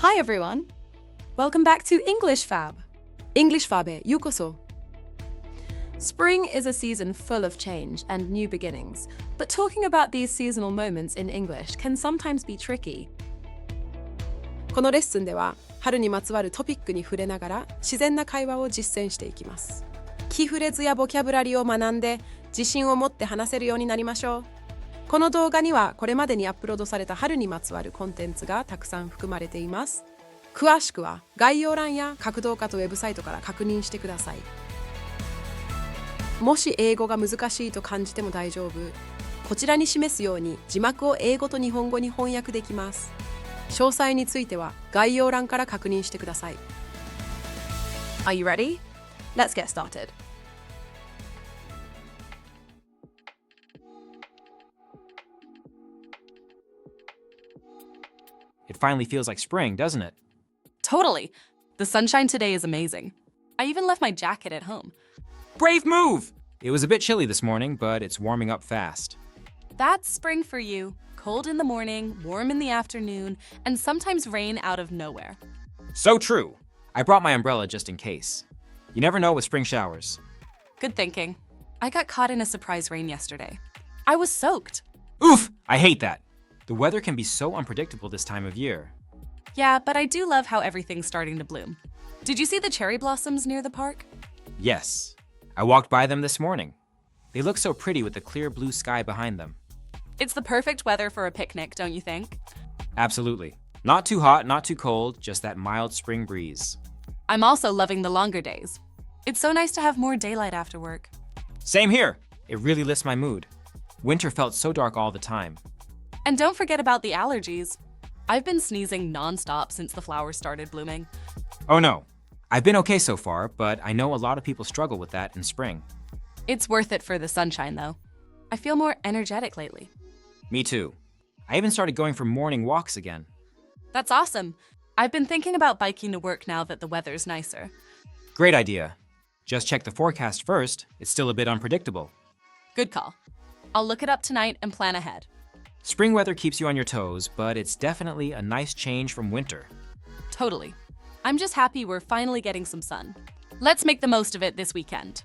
Hi everyone! Welcome back to English Fab. English Fab へようこそ。 Spring is a season full of change and new beginnings, but talking about these seasonal moments in English can sometimes be tricky. このレッスンでは春にまつわるトピックに触れながら自然な会話を実践していきます。キーフレーズやボキャブラリーを学んで自信を持って話せるようになりましょう。この動画にはこれまでにアップロードされた春にまつわるコンテンツがたくさん含まれています。詳しくは概要欄や格闘家とウェブサイトから確認してください。もし英語が難しいと感じても大丈夫。こちらに示すように字幕を英語と日本語に翻訳できます。詳細については概要欄から確認してください。Are you ready? Let's get started. It finally feels like spring, doesn't it? Totally. The sunshine today is amazing. I even left my jacket at home. Brave move! It was a bit chilly this morning, but it's warming up fast. That's spring for you. Cold in the morning, warm in the afternoon, and sometimes rain out of nowhere. So true! I brought my umbrella just in case. You never know with spring showers. Good thinking. I got caught in a surprise rain yesterday. I was soaked. Oof! I hate that. The weather can be so unpredictable this time of year. Yeah, but I do love how everything's starting to bloom. Did you see the cherry blossoms near the park? Yes. I walked by them this morning. They look so pretty with the clear blue sky behind them. It's the perfect weather for a picnic, don't you think? Absolutely. Not too hot, not too cold, just that mild spring breeze. I'm also loving the longer days. It's so nice to have more daylight after work. Same here. It really lifts my mood. Winter felt so dark all the time. And don't forget about the allergies. I've been sneezing nonstop since the flowers started blooming. Oh no. I've been okay so far, but I know a lot of people struggle with that in spring. It's worth it for the sunshine, though. I feel more energetic lately. Me too. I even started going for morning walks again. That's awesome. I've been thinking about biking to work now that the weather's nicer. Great idea. Just check the forecast first. It's still a bit unpredictable. Good call. I'll look it up tonight and plan ahead. Spring weather keeps you on your toes, but it's definitely a nice change from winter. Totally. I'm just happy we're finally getting some sun. Let's make the most of it this weekend.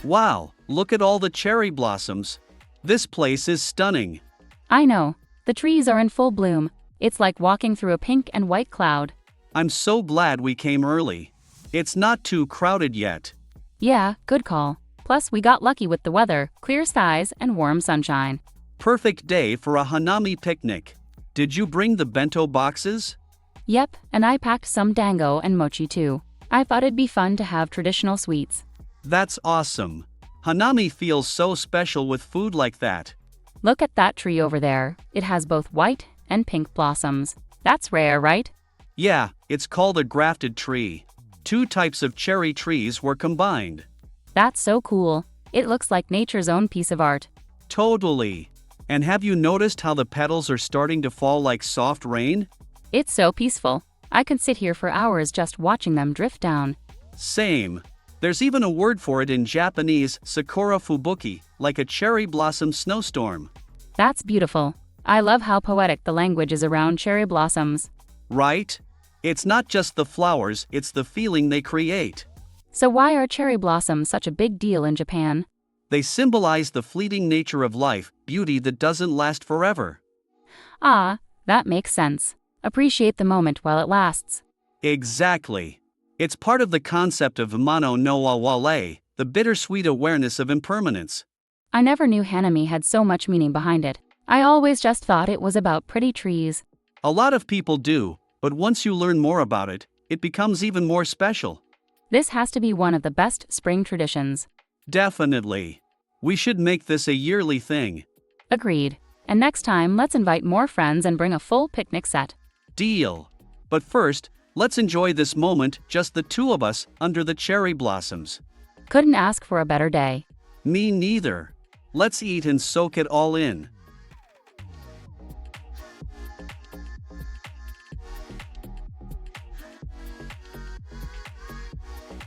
Wow, look at all the cherry blossoms. This place is stunning. I know. The trees are in full bloom. It's like walking through a pink and white cloud. I'm so glad we came early. It's not too crowded yet. Yeah, good call. Plus, we got lucky with the weather, clear skies, and warm sunshine. Perfect day for a hanami picnic. Did you bring the bento boxes? Yep, and I packed some dango and mochi too. I thought it'd be fun to have traditional sweets. That's awesome. Hanami feels so special with food like that. Look at that tree over there. It has both white and pink blossoms. That's rare, right? Yeah, it's called a grafted tree. 2 types of cherry trees were combined. That's so cool. It looks like nature's own piece of art. Totally. And have you noticed how the petals are starting to fall like soft rain? It's so peaceful. I could sit here for hours just watching them drift down. Same. There's even a word for it in Japanese, sakura fubuki, like a cherry blossom snowstorm. That's beautiful. I love how poetic the language is around cherry blossoms. Right? It's not just the flowers, it's the feeling they create. So why are cherry blossoms such a big deal in Japan? They symbolize the fleeting nature of life, beauty that doesn't last forever. Ah, that makes sense. Appreciate the moment while it lasts. Exactly. It's part of the concept of mano no awale, the bittersweet awareness of impermanence. I never knew hanami had so much meaning behind it. I always just thought it was about pretty trees. A lot of people do, but once you learn more about it, it becomes even more special. This has to be one of the best spring traditions. Definitely. We should make this a yearly thing. Agreed. And next time, let's invite more friends and bring a full picnic set. Deal. But first, let's enjoy this moment, just the 2 of us, under the cherry blossoms. Couldn't ask for a better day. Me neither. Let's eat and soak it all in.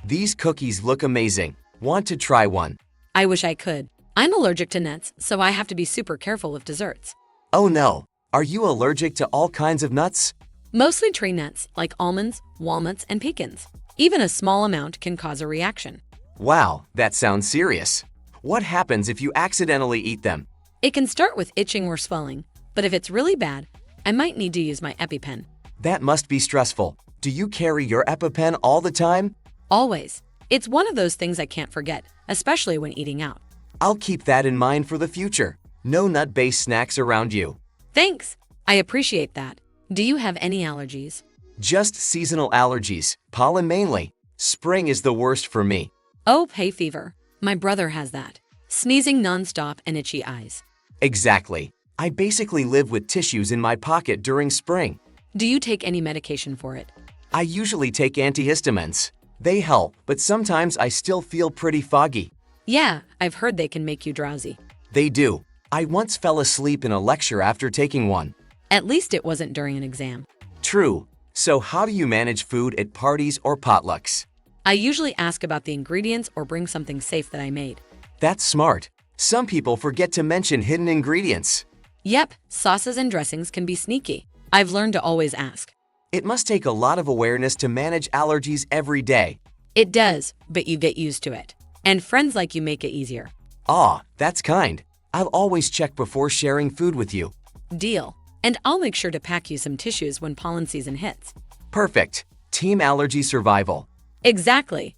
These cookies look amazing. Want to try one? I wish I could. I'm allergic to nuts, so I have to be super careful with desserts. Oh no, are you allergic to all kinds of nuts? Mostly tree nuts, like almonds, walnuts, and pecans. Even a small amount can cause a reaction. Wow, that sounds serious. What happens if you accidentally eat them? It can start with itching or swelling, but if it's really bad, I might need to use my EpiPen. That must be stressful. Do you carry your EpiPen all the time? Always. It's one of those things I can't forget, especially when eating out. I'll keep that in mind for the future. No nut-based snacks around you. Thanks. I appreciate that. Do you have any allergies? Just seasonal allergies, pollen mainly. Spring is the worst for me. Oh, hay fever. My brother has that. Sneezing nonstop and itchy eyes. Exactly. I basically live with tissues in my pocket during spring. Do you take any medication for it? I usually take antihistamines. They help, but sometimes I still feel pretty foggy. Yeah, I've heard they can make you drowsy. They do. I once fell asleep in a lecture after taking one. At least it wasn't during an exam. True. So how do you manage food at parties or potlucks? I usually ask about the ingredients or bring something safe that I made. That's smart. Some people forget to mention hidden ingredients. Yep, sauces and dressings can be sneaky. I've learned to always ask. It must take a lot of awareness to manage allergies every day. It does, but you get used to it. And friends like you make it easier. Ah, that's kind. I'll always check before sharing food with you. Deal. And I'll make sure to pack you some tissues when pollen season hits. Perfect. Team allergy survival. Exactly.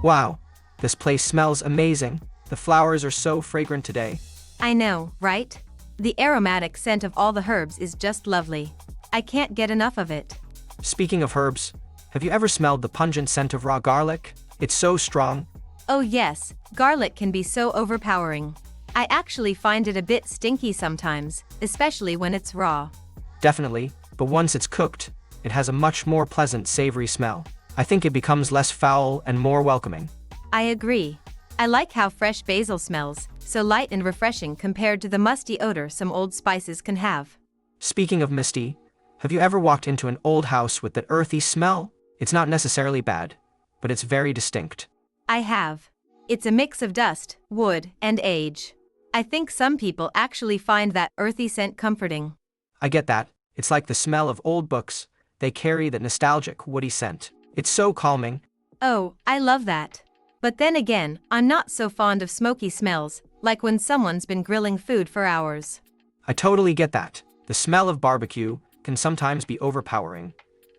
Wow, this place smells amazing. The flowers are so fragrant today. I know, right? The aromatic scent of all the herbs is just lovely. I can't get enough of it. Speaking of herbs, have you ever smelled the pungent scent of raw garlic? It's so strong. Oh yes, garlic can be so overpowering. I actually find it a bit stinky sometimes, especially when it's raw. Definitely, but once it's cooked, it has a much more pleasant savory smell. I think it becomes less foul and more welcoming. I agree. I like how fresh basil smells, so light and refreshing compared to the musty odor some old spices can have. Speaking of misty, have you ever walked into an old house with that earthy smell? It's not necessarily bad, but it's very distinct. I have. It's a mix of dust, wood, and age. I think some people actually find that earthy scent comforting. I get that. It's like the smell of old books. They carry that nostalgic, woody scent. It's so calming. Oh, I love that. But then again, I'm not so fond of smoky smells, like when someone's been grilling food for hours. I totally get that. The smell of barbecue can sometimes be overpowering,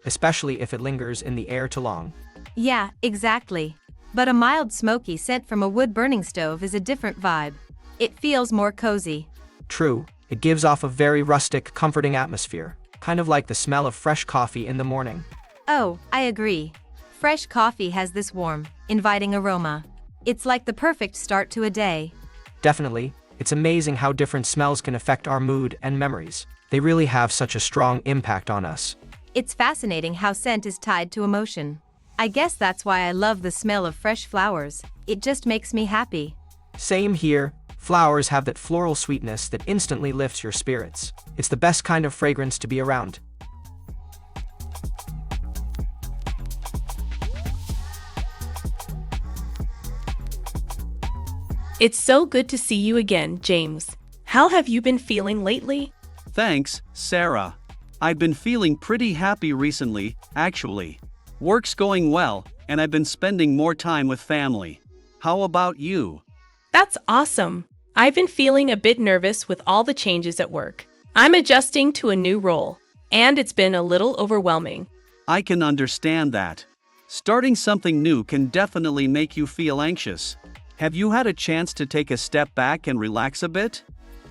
especially if it lingers in the air too long. Yeah, exactly. But a mild smoky scent from a wood-burning stove is a different vibe. It feels more cozy. True, it gives off a very rustic, comforting atmosphere, kind of like the smell of fresh coffee in the morning. Oh, I agree. Fresh coffee has this warm, inviting aroma. It's like the perfect start to a day. Definitely, it's amazing how different smells can affect our mood and memories. They really have such a strong impact on us. It's fascinating how scent is tied to emotion. I guess that's why I love the smell of fresh flowers. It just makes me happy. Same here. Flowers have that floral sweetness that instantly lifts your spirits. It's the best kind of fragrance to be around. It's so good to see you again, James. How have you been feeling lately? Thanks, Sarah. I've been feeling pretty happy recently, actually. Work's going well, and I've been spending more time with family. How about you? That's awesome. I've been feeling a bit nervous with all the changes at work. I'm adjusting to a new role, and it's been a little overwhelming. I can understand that. Starting something new can definitely make you feel anxious. Have you had a chance to take a step back and relax a bit?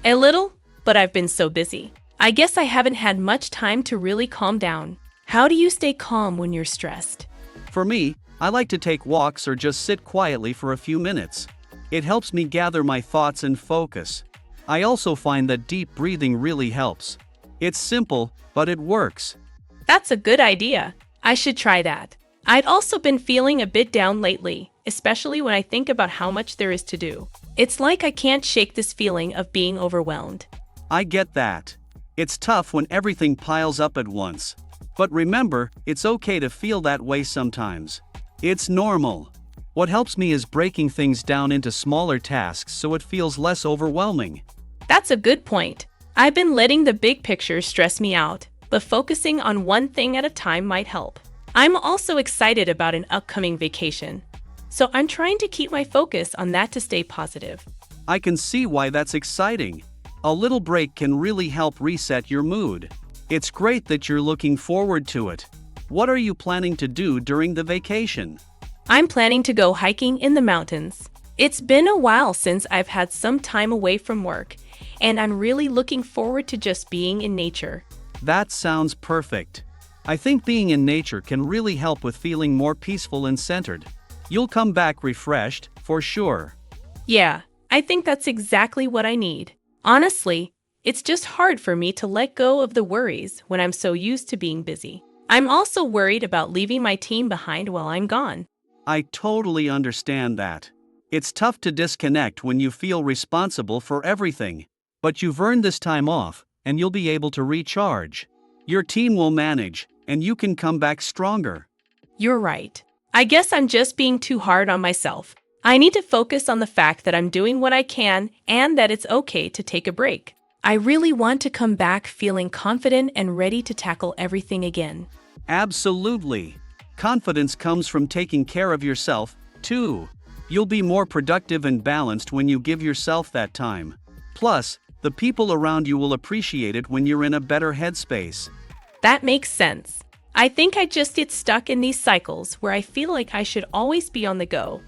A little, but I've been so busy. I guess I haven't had much time to really calm down. How do you stay calm when you're stressed? For me, I like to take walks or just sit quietly for a few minutes. It helps me gather my thoughts and focus. I also find that deep breathing really helps. It's simple, but it works. That's a good idea. I should try that. I've also been feeling a bit down lately, especially when I think about how much there is to do. It's like I can't shake this feeling of being overwhelmed. I get that. It's tough when everything piles up at once. But remember, it's okay to feel that way sometimes. It's normal. What helps me is breaking things down into smaller tasks so it feels less overwhelming. That's a good point. I've been letting the big picture stress me out, but focusing on one thing at a time might help. I'm also excited about an upcoming vacation, so I'm trying to keep my focus on that to stay positive. I can see why that's exciting. A little break can really help reset your mood. It's great that you're looking forward to it. What are you planning to do during the vacation? I'm planning to go hiking in the mountains. It's been a while since I've had some time away from work, and I'm really looking forward to just being in nature. That sounds perfect. I think being in nature can really help with feeling more peaceful and centered. You'll come back refreshed, for sure. Yeah, I think that's exactly what I need. Honestly, it's just hard for me to let go of the worries when I'm so used to being busy. I'm also worried about leaving my team behind while I'm gone. I totally understand that. It's tough to disconnect when you feel responsible for everything. But you've earned this time off, and you'll be able to recharge. Your team will manage, and you can come back stronger. You're right. I guess I'm just being too hard on myself. I need to focus on the fact that I'm doing what I can and that it's okay to take a break. I really want to come back feeling confident and ready to tackle everything again. Absolutely. Confidence comes from taking care of yourself, too. You'll be more productive and balanced when you give yourself that time. Plus, the people around you will appreciate it when you're in a better headspace. That makes sense. I think I just get stuck in these cycles where I feel like I should always be on the go.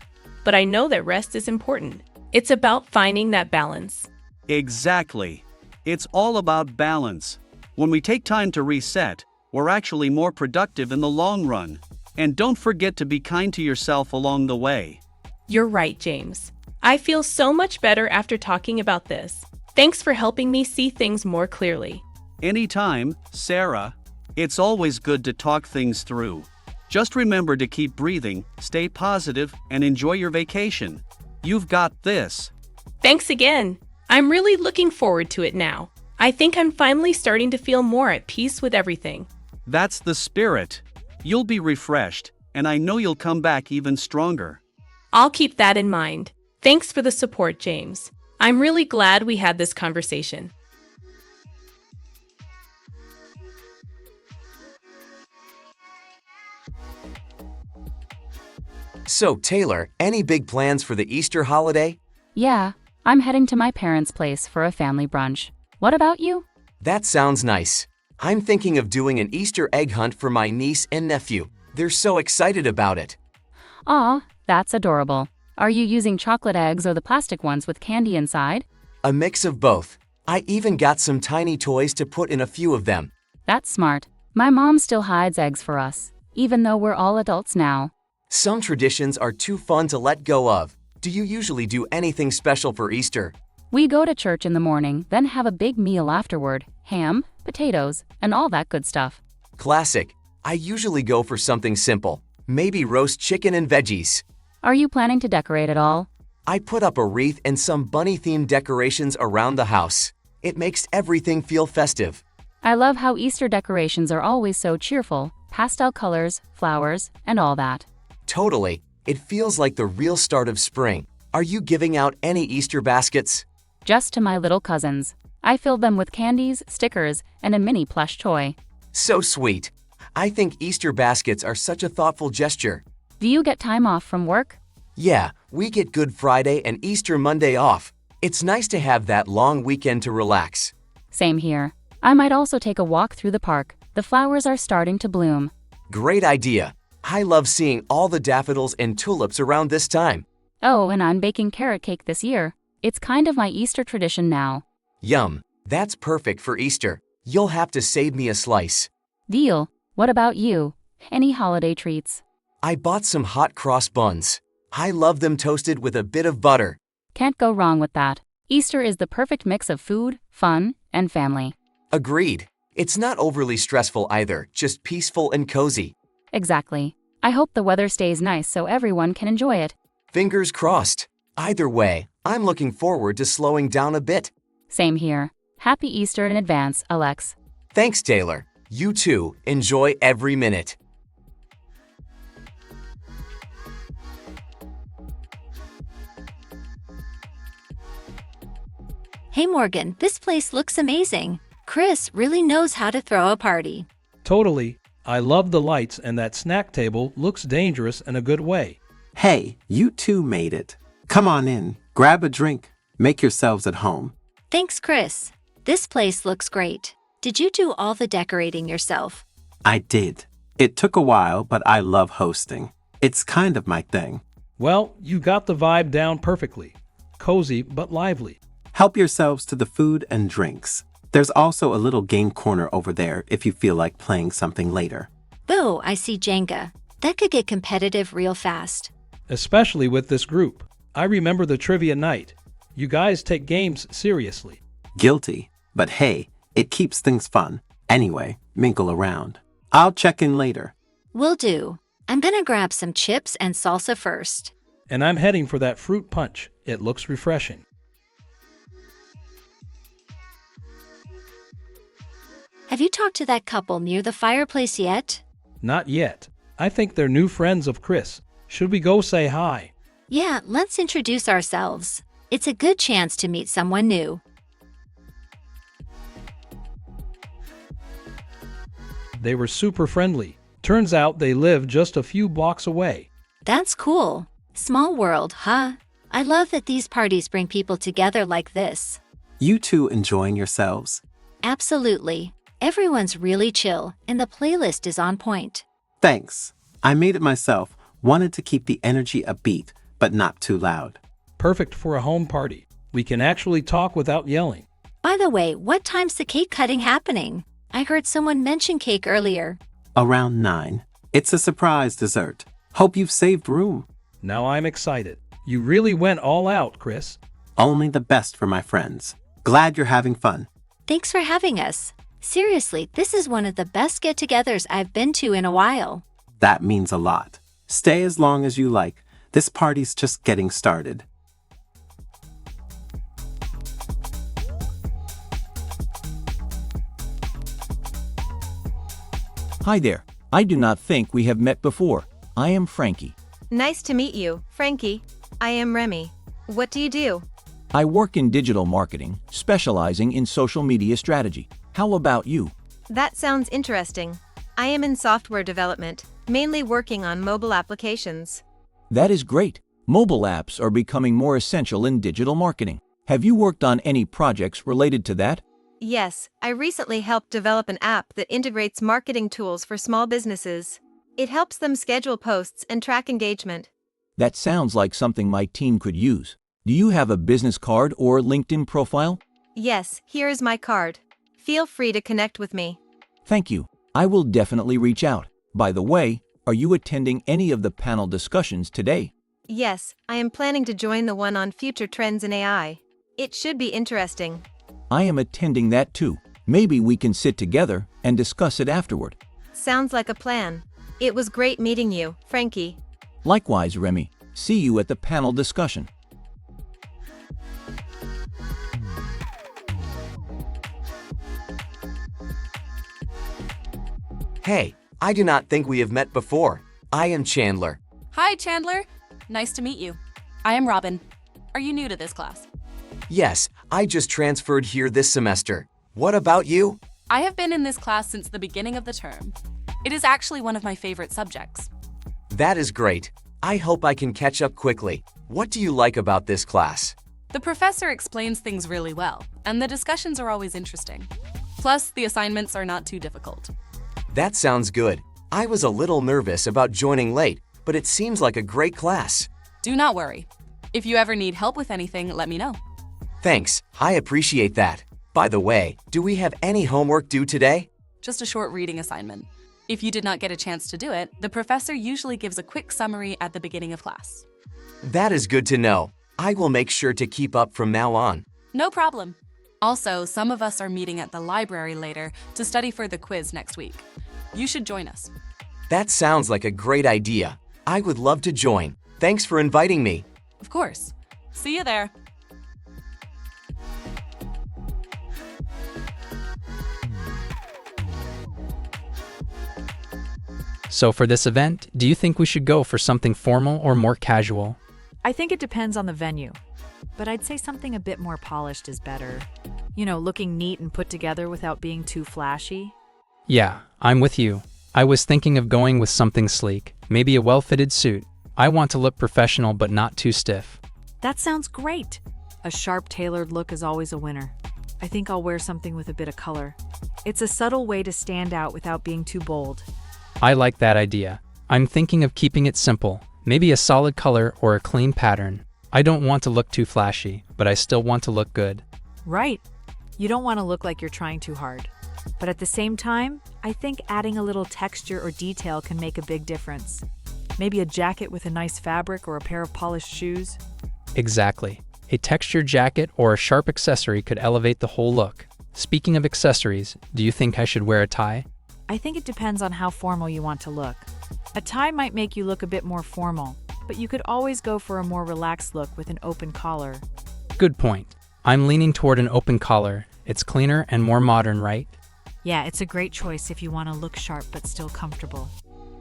But I know that rest is important. It's about finding that balance. Exactly. It's all about balance. When we take time to reset, we're actually more productive in the long run. And don't forget to be kind to yourself along the way. You're right, James. I feel so much better after talking about this. Thanks for helping me see things more clearly. Anytime, Sarah. It's always good to talk things through. Just remember to keep breathing, stay positive, and enjoy your vacation. You've got this. Thanks again. I'm really looking forward to it now. I think I'm finally starting to feel more at peace with everything. That's the spirit. You'll be refreshed, and I know you'll come back even stronger. I'll keep that in mind. Thanks for the support, James. I'm really glad we had this conversation. So, Taylor, any big plans for the Easter holiday? Yeah, I'm heading to my parents' place for a family brunch. What about you? That sounds nice. I'm thinking of doing an Easter egg hunt for my niece and nephew. They're so excited about it. Aw, that's adorable. Are you using chocolate eggs or the plastic ones with candy inside? A mix of both. I even got some tiny toys to put in a few of them. That's smart. My mom still hides eggs for us, even though we're all adults now. Some traditions are too fun to let go of. Do you usually do anything special for Easter? We go to church in the morning, then have a big meal afterward. Ham, potatoes, and all that good stuff. Classic. I usually go for something simple. Maybe roast chicken and veggies. Are you planning to decorate at all? I put up a wreath and some bunny-themed decorations around the house. It makes everything feel festive. I love how Easter decorations are always so cheerful, pastel colors, flowers, and all that. Totally. It feels like the real start of spring. Are you giving out any Easter baskets? Just to my little cousins. I filled them with candies, stickers, and a mini plush toy. So sweet. I think Easter baskets are such a thoughtful gesture. Do you get time off from work? Yeah, we get Good Friday and Easter Monday off. It's nice to have that long weekend to relax. Same here. I might also take a walk through the park. The flowers are starting to bloom. Great idea. I love seeing all the daffodils and tulips around this time. Oh, and I'm baking carrot cake this year. It's kind of my Easter tradition now. Yum. That's perfect for Easter. You'll have to save me a slice. Deal. What about you? Any holiday treats? I bought some hot cross buns. I love them toasted with a bit of butter. Can't go wrong with that. Easter is the perfect mix of food, fun, and family. Agreed. It's not overly stressful either, just peaceful and cozy. Exactly. I hope the weather stays nice so everyone can enjoy it. Fingers crossed. Either way, I'm looking forward to slowing down a bit. Same here. Happy Easter in advance, Alex. Thanks, Taylor. You too, enjoy every minute. Hey Morgan, this place looks amazing. Chris really knows how to throw a party. Totally. I love the lights, and that snack table looks dangerous in a good way. Hey, you two made it. Come on in, grab a drink, make yourselves at home. Thanks, Chris. This place looks great. Did you do all the decorating yourself? I did. It took a while, but I love hosting. It's kind of my thing. Well, you got the vibe down perfectly. Cozy but lively. Help yourselves to the food and drinks. There's also a little game corner over there if you feel like playing something later. Boo, I see Jenga. That could get competitive real fast. Especially with this group. I remember the trivia night. You guys take games seriously. Guilty. But hey, it keeps things fun. Anyway, mingle around. I'll check in later. Will do. I'm gonna grab some chips and salsa first. And I'm heading for that fruit punch. It looks refreshing. Have you talked to that couple near the fireplace yet? Not yet. I think they're new friends of Chris. Should we go say hi? Yeah, let's introduce ourselves. It's a good chance to meet someone new. They were super friendly. Turns out they live just a few blocks away. That's cool. Small world, huh? I love that these parties bring people together like this. You two enjoying yourselves? Absolutely. Everyone's really chill, and the playlist is on point. Thanks. I made it myself. Wanted to keep the energy upbeat, but not too loud. Perfect for a home party. We can actually talk without yelling. By the way, what time's the cake cutting happening? I heard someone mention cake earlier. Around 9. It's a surprise dessert. Hope you've saved room. Now I'm excited. You really went all out, Chris. Only the best for my friends. Glad you're having fun. Thanks for having us. Seriously, this is one of the best get-togethers I've been to in a while. That means a lot. Stay as long as you like. This party's just getting started. Hi there. I do not think we have met before. I am Frankie. Nice to meet you, Frankie. I am Remy. What do you do? I work in digital marketing, specializing in social media strategy. How about you? That sounds interesting. I am in software development, mainly working on mobile applications. That is great. Mobile apps are becoming more essential in digital marketing. Have you worked on any projects related to that? Yes, I recently helped develop an app that integrates marketing tools for small businesses. It helps them schedule posts and track engagement. That sounds like something my team could use. Do you have a business card or LinkedIn profile? Yes, here is my card. Feel free to connect with me. Thank you. I will definitely reach out. By the way, are you attending any of the panel discussions today? Yes, I am planning to join the one on future trends in AI. It should be interesting. I am attending that too. Maybe we can sit together and discuss it afterward. Sounds like a plan. It was great meeting you, Frankie. Likewise, Remy. See you at the panel discussion. Hey, I do not think we have met before. I am Chandler. Hi, Chandler. Nice to meet you. I am Robin. Are you new to this class? Yes, I just transferred here this semester. What about you? I have been in this class since the beginning of the term. It is actually one of my favorite subjects. That is great. I hope I can catch up quickly. What do you like about this class? The professor explains things really well, and the discussions are always interesting. Plus, the assignments are not too difficult. That sounds good. I was a little nervous about joining late, but it seems like a great class. Do not worry. If you ever need help with anything, let me know. Thanks, I appreciate that. By the way, do we have any homework due today? Just a short reading assignment. If you did not get a chance to do it, the professor usually gives a quick summary at the beginning of class. That is good to know. I will make sure to keep up from now on. No problem. Also, some of us are meeting at the library later to study for the quiz next week. You should join us. That sounds like a great idea. I would love to join. Thanks for inviting me. Of course. See you there. So for this event, do you think we should go for something formal or more casual? I think it depends on the venue, but I'd say something a bit more polished is better. Looking neat and put together without being too flashy. Yeah, I'm with you. I was thinking of going with something sleek, maybe a well-fitted suit. I want to look professional but not too stiff. That sounds great. A sharp, tailored look is always a winner. I think I'll wear something with a bit of color. It's a subtle way to stand out without being too bold. I like that idea. I'm thinking of keeping it simple, maybe a solid color or a clean pattern. I don't want to look too flashy, but I still want to look good. Right. You don't want to look like you're trying too hard. But at the same time, I think adding a little texture or detail can make a big difference. Maybe a jacket with a nice fabric or a pair of polished shoes. Exactly. A textured jacket or a sharp accessory could elevate the whole look. Speaking of accessories, do you think I should wear a tie? I think it depends on how formal you want to look. A tie might make you look a bit more formal, but you could always go for a more relaxed look with an open collar. Good point. I'm leaning toward an open collar. It's cleaner and more modern, right? Yeah, it's a great choice if you want to look sharp but still comfortable.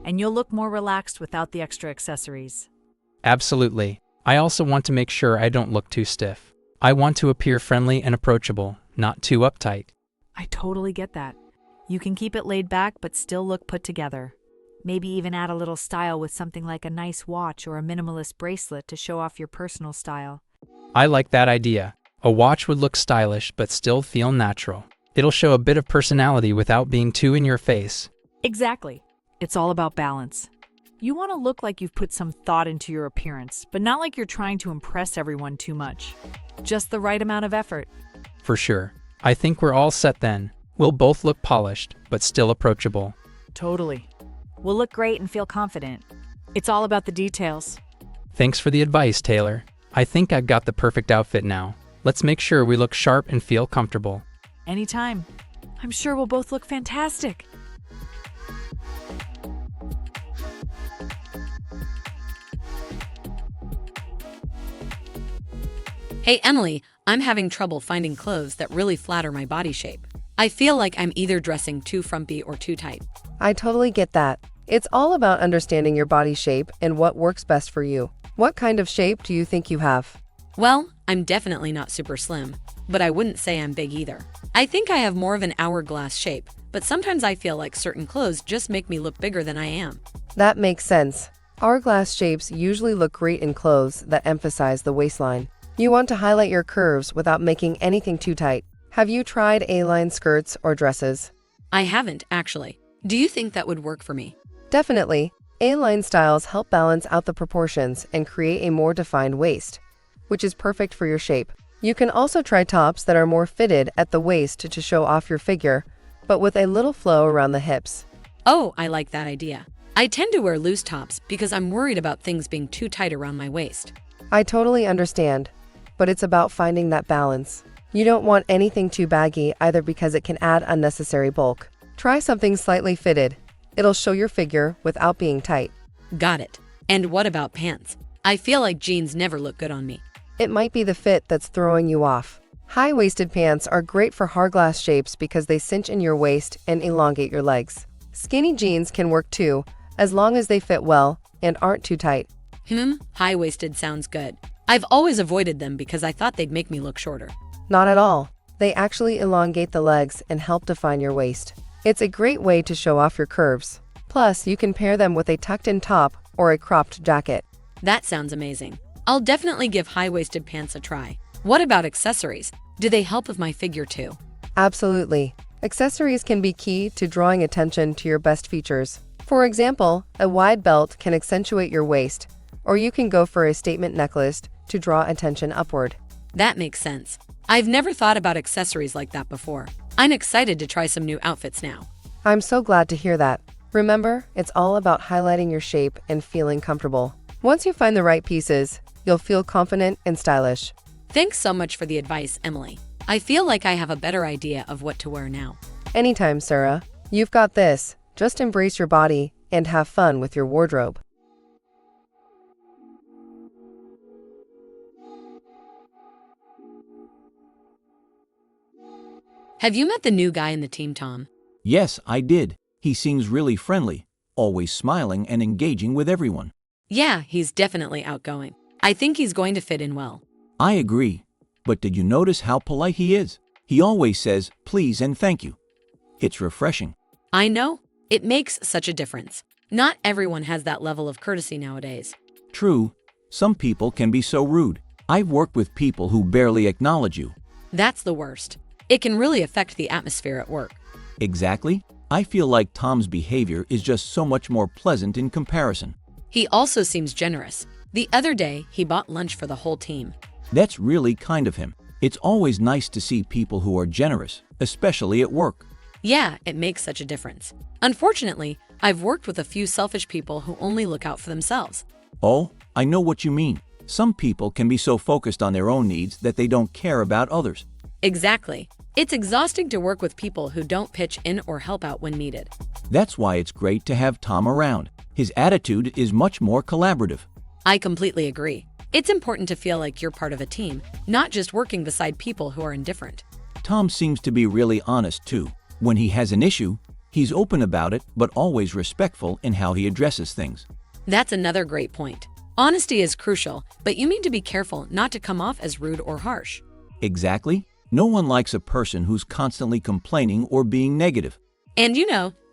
And you'll look more relaxed without the extra accessories. Absolutely. I also want to make sure I don't look too stiff. I want to appear friendly and approachable, not too uptight. I totally get that. You can keep it laid back but still look put together. Maybe even add a little style with something like a nice watch or a minimalist bracelet to show off your personal style. I like that idea. A watch would look stylish but still feel natural. It'll show a bit of personality without being too in your face. Exactly. It's all about balance. You want to look like you've put some thought into your appearance, but not like you're trying to impress everyone too much. Just the right amount of effort. For sure. I think we're all set then. We'll both look polished, but still approachable. Totally. We'll look great and feel confident. It's all about the details. Thanks for the advice, Taylor. I think I've got the perfect outfit now. Let's make sure we look sharp and feel comfortable. Anytime. I'm sure we'll both look fantastic. Hey, Emily, I'm having trouble finding clothes that really flatter my body shape. I feel like I'm either dressing too frumpy or too tight. I totally get that. It's all about understanding your body shape and what works best for you. What kind of shape do you think you have? Well, I'm definitely not super slim, but I wouldn't say I'm big either. I think I have more of an hourglass shape, but sometimes I feel like certain clothes just make me look bigger than I am. That makes sense. Hourglass shapes usually look great in clothes that emphasize the waistline. You want to highlight your curves without making anything too tight. Have you tried A-line skirts or dresses? I haven't, actually. Do you think that would work for me? Definitely. A-line styles help balance out the proportions and create a more defined waist, which is perfect for your shape. You can also try tops that are more fitted at the waist to show off your figure, but with a little flow around the hips. Oh, I like that idea. I tend to wear loose tops because I'm worried about things being too tight around my waist. I totally understand, but it's about finding that balance. You don't want anything too baggy either because it can add unnecessary bulk. Try something slightly fitted. It'll show your figure without being tight. Got it. And what about pants? I feel like jeans never look good on me. It might be the fit that's throwing you off. High-waisted pants are great for hourglass shapes because they cinch in your waist and elongate your legs. Skinny jeans can work too, as long as they fit well and aren't too tight. High-waisted sounds good. I've always avoided them because I thought they'd make me look shorter. Not at all. They actually elongate the legs and help define your waist. It's a great way to show off your curves. Plus, you can pair them with a tucked-in top or a cropped jacket. That sounds amazing. I'll definitely give high-waisted pants a try. What about accessories? Do they help with my figure too? Absolutely. Accessories can be key to drawing attention to your best features. For example, a wide belt can accentuate your waist, or you can go for a statement necklace to draw attention upward. That makes sense. I've never thought about accessories like that before. I'm excited to try some new outfits now. I'm so glad to hear that. Remember, it's all about highlighting your shape and feeling comfortable. Once you find the right pieces, you'll feel confident and stylish. Thanks so much for the advice, Emily. I feel like I have a better idea of what to wear now. Anytime, Sarah. You've got this. Just embrace your body and have fun with your wardrobe. Have you met the new guy in the team, Tom? Yes, I did. He seems really friendly. always smiling and engaging with everyone. Yeah, he's definitely outgoing. I think he's going to fit in well. I agree. But did you notice how polite he is? He always says please and thank you. It's refreshing. I know. It makes such a difference. Not everyone has that level of courtesy nowadays. True, some people can be so rude. I've worked with people who barely acknowledge you. That's the worst. It can really affect the atmosphere at work. Exactly. I feel like Tom's behavior is just so much more pleasant in comparison. He also seems generous. The other day, he bought lunch for the whole team. That's really kind of him. It's always nice to see people who are generous, especially at work. Yeah, it makes such a difference. Unfortunately, I've worked with a few selfish people who only look out for themselves. Oh, I know what you mean. Some people can be so focused on their own needs that they don't care about others. Exactly. It's exhausting to work with people who don't pitch in or help out when needed. That's why it's great to have Tom around. His attitude is much more collaborative. I completely agree. It's important to feel like you're part of a team, not just working beside people who are indifferent. Tom seems to be really honest too. When he has an issue, he's open about it, but always respectful in how he addresses things. That's another great point. Honesty is crucial, but you need to be careful not to come off as rude or harsh. Exactly. No one likes a person who's constantly complaining or being negative. And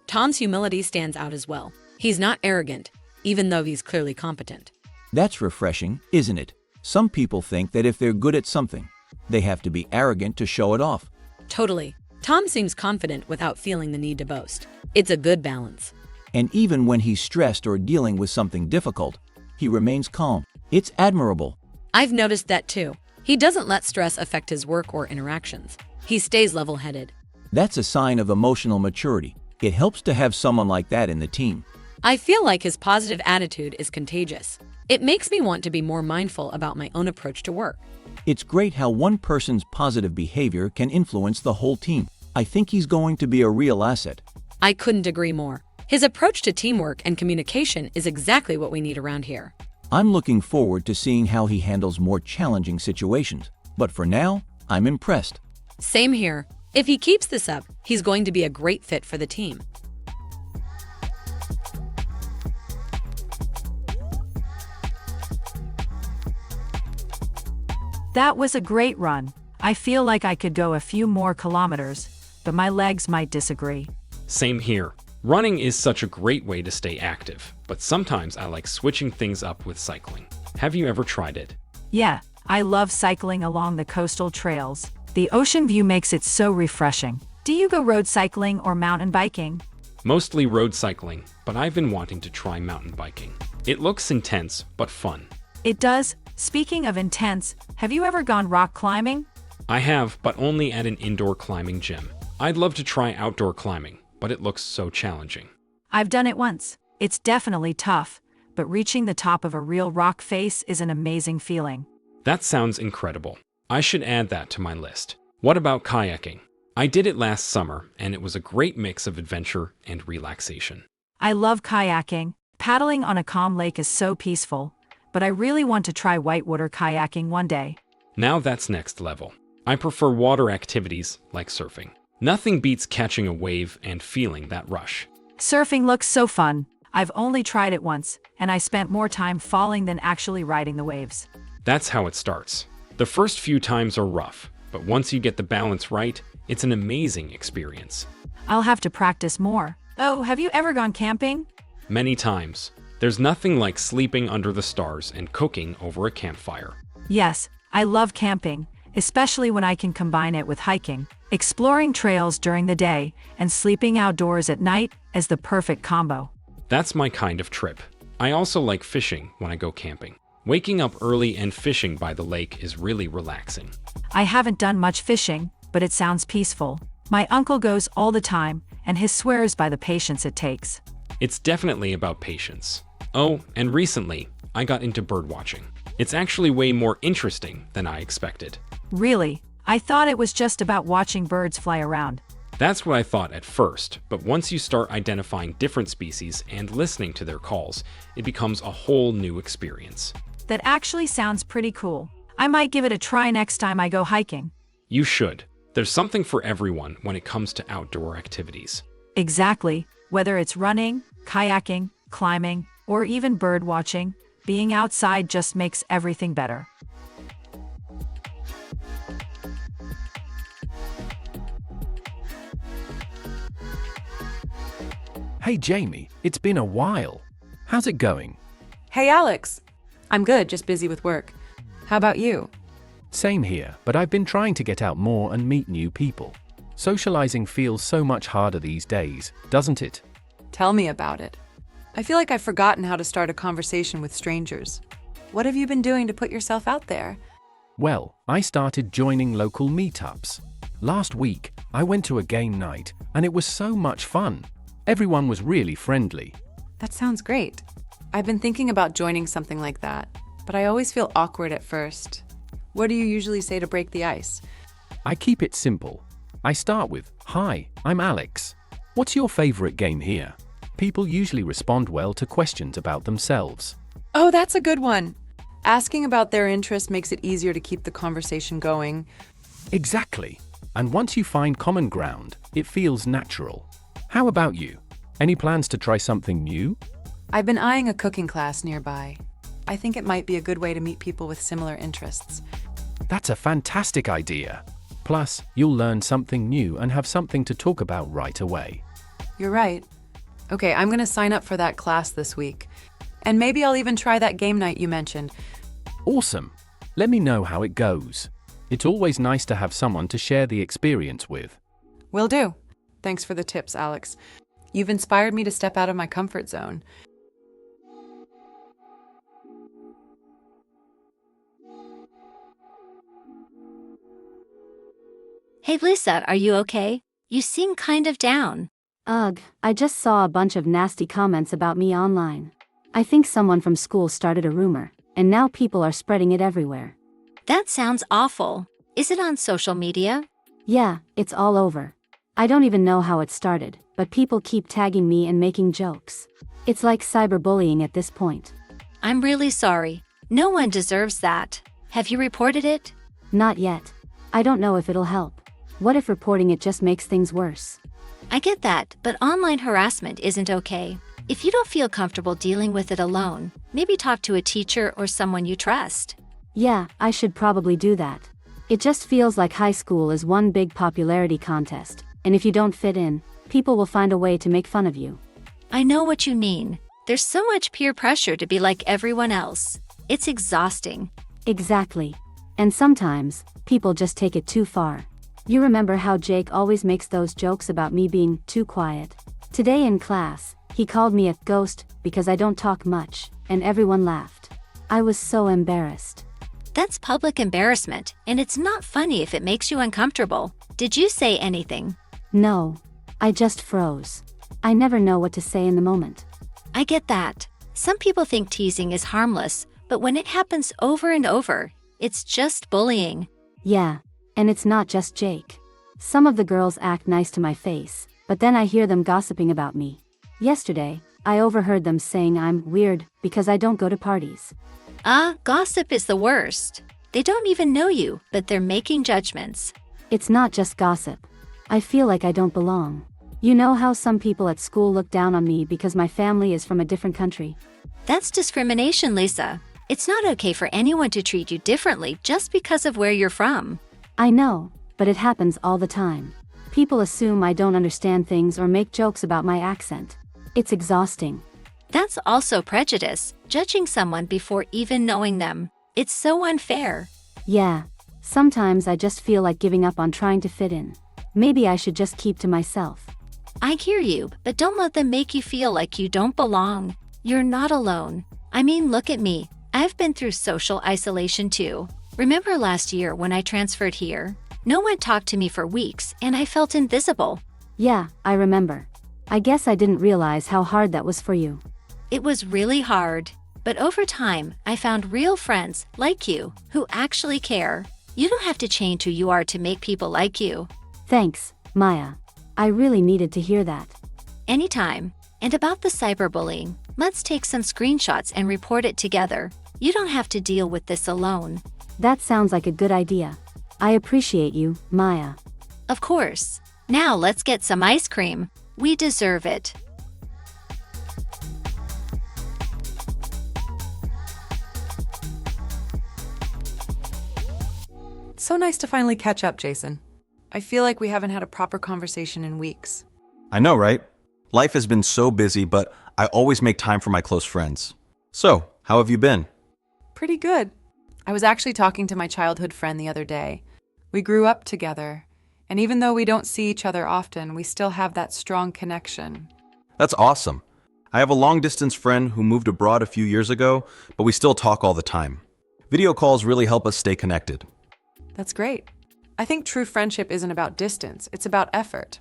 Tom's humility stands out as well. He's not arrogant, even though he's clearly competent. That's refreshing, isn't it? Some people think that if they're good at something, they have to be arrogant to show it off. Totally. Tom seems confident without feeling the need to boast. It's a good balance. And even when he's stressed or dealing with something difficult, he remains calm. It's admirable. I've noticed that too. He doesn't let stress affect his work or interactions. He stays level-headed. That's a sign of emotional maturity. It helps to have someone like that in the team. I feel like his positive attitude is contagious. It makes me want to be more mindful about my own approach to work. It's great how one person's positive behavior can influence the whole team. I think he's going to be a real asset. I couldn't agree more. His approach to teamwork and communication is exactly what we need around here. I'm looking forward to seeing how he handles more challenging situations. But for now, I'm impressed. Same here. If he keeps this up, he's going to be a great fit for the team. That was a great run. I feel like I could go a few more kilometers, but my legs might disagree. Same here. Running is such a great way to stay active, but sometimes I like switching things up with cycling. Have you ever tried it? Yeah, I love cycling along the coastal trails. The ocean view makes it so refreshing. Do you go road cycling or mountain biking? Mostly road cycling, but I've been wanting to try mountain biking. It looks intense, but fun. It does. Speaking of intense, have you ever gone rock climbing? I have, but only at an indoor climbing gym. I'd love to try outdoor climbing, but it looks so challenging. I've done it once. It's definitely tough, but reaching the top of a real rock face is an amazing feeling. That sounds incredible. I should add that to my list. What about kayaking? I did it last summer, and it was a great mix of adventure and relaxation. I love kayaking. Paddling on a calm lake is so peaceful, but I really want to try whitewater kayaking one day. Now that's next level. I prefer water activities like surfing. Nothing beats catching a wave and feeling that rush. Surfing looks so fun. I've only tried it once, and I spent more time falling than actually riding the waves. That's how it starts. The first few times are rough, but once you get the balance right, it's an amazing experience. I'll have to practice more. Oh, have you ever gone camping? Many times. There's nothing like sleeping under the stars and cooking over a campfire. Yes, I love camping, especially when I can combine it with hiking, exploring trails during the day, and sleeping outdoors at night as the perfect combo. That's my kind of trip. I also like fishing when I go camping. Waking up early and fishing by the lake is really relaxing. I haven't done much fishing, but it sounds peaceful. My uncle goes all the time, and he swears by the patience it takes. It's definitely about patience. Oh, and recently, I got into birdwatching. It's actually way more interesting than I expected. Really? I thought it was just about watching birds fly around. That's what I thought at first, but once you start identifying different species and listening to their calls, it becomes a whole new experience. That actually sounds pretty cool. I might give it a try next time I go hiking. You should. There's something for everyone when it comes to outdoor activities. Exactly. Whether it's running, Kayaking, climbing, or even bird watching, being outside just makes everything better. Hey Jamie, it's been a while. How's it going? Hey Alex. I'm good, just busy with work. How about you? Same here, but I've been trying to get out more and meet new people. Socializing feels so much harder these days, doesn't it? Tell me about it. I feel like I've forgotten how to start a conversation with strangers. What have you been doing to put yourself out there? Well, I started joining local meetups. Last week, I went to a game night, and it was so much fun. Everyone was really friendly. That sounds great. I've been thinking about joining something like that, but I always feel awkward at first. What do you usually say to break the ice? I keep it simple. I start with, "Hi, I'm Alex. What's your favorite game here?" People usually respond well to questions about themselves. Oh, that's a good one. Asking about their interest makes it easier to keep the conversation going. Exactly. And once you find common ground, it feels natural. How about you? Any plans to try something new? I've been eyeing a cooking class nearby. I think it might be a good way to meet people with similar interests. That's a fantastic idea. Plus, you'll learn something new and have something to talk about right away. You're right. Okay, I'm gonna sign up for that class this week. And maybe I'll even try that game night you mentioned. Awesome. Let me know how it goes. It's always nice to have someone to share the experience with. Will do. Thanks for the tips, Alex. You've inspired me to step out of my comfort zone. Hey Lisa, are you okay? You seem kind of down. Ugh, I just saw a bunch of nasty comments about me online. I think someone from school started a rumor, and now people are spreading it everywhere. That sounds awful. Is it on social media? Yeah, it's all over. I don't even know how it started, but people keep tagging me and making jokes. It's like cyberbullying at this point. I'm really sorry. No one deserves that. Have you reported it? Not yet. I don't know if it'll help. What if reporting it just makes things worse? I get that, but online harassment isn't okay. If you don't feel comfortable dealing with it alone, maybe talk to a teacher or someone you trust. Yeah, I should probably do that. It just feels like high school is one big popularity contest, and if you don't fit in, people will find a way to make fun of you. I know what you mean. There's so much peer pressure to be like everyone else. It's exhausting. Exactly. And sometimes, people just take it too far. You remember how Jake always makes those jokes about me being too quiet? Today in class, he called me a ghost because I don't talk much, and everyone laughed. I was so embarrassed. That's public embarrassment, and it's not funny if it makes you uncomfortable. Did you say anything? No. I just froze. I never know what to say in the moment. I get that. Some people think teasing is harmless, but when it happens over and over, it's just bullying. Yeah, and it's not just Jake. Some of the girls act nice to my face, but then I hear them gossiping about me. Yesterday, I overheard them saying I'm weird because I don't go to parties. Gossip is the worst. They don't even know you, but they're making judgments. It's not just gossip. I feel like I don't belong. You know how some people at school look down on me because my family is from a different country? That's discrimination, Lisa. It's not okay for anyone to treat you differently just because of where you're from. I know, but it happens all the time. People assume I don't understand things or make jokes about my accent. It's exhausting. That's also prejudice, judging someone before even knowing them. It's so unfair. Yeah, sometimes I just feel like giving up on trying to fit in. Maybe I should just keep to myself. I hear you, but don't let them make you feel like you don't belong. You're not alone. I mean, look at me. I've been through social isolation too. Remember last year when I transferred here? No one talked to me for weeks and I felt invisible. Yeah, I remember. I guess I didn't realize how hard that was for you. It was really hard. But over time, I found real friends like you who actually care. You don't have to change who you are to make people like you. Thanks, Maya. I really needed to hear that. Anytime. And about the cyberbullying, let's take some screenshots and report it together. You don't have to deal with this alone. That sounds like a good idea. I appreciate you, Maya. Of course. Now let's get some ice cream. We deserve it. So nice to finally catch up, Jason. I feel like we haven't had a proper conversation in weeks. I know, right? Life has been so busy, but I always make time for my close friends. So, how have you been? Pretty good. I was actually talking to my childhood friend the other day. We grew up together, and even though we don't see each other often, we still have that strong connection. That's awesome. I have a long-distance friend who moved abroad a few years ago, but we still talk all the time. Video calls really help us stay connected. That's great. I think true friendship isn't about distance, it's about effort.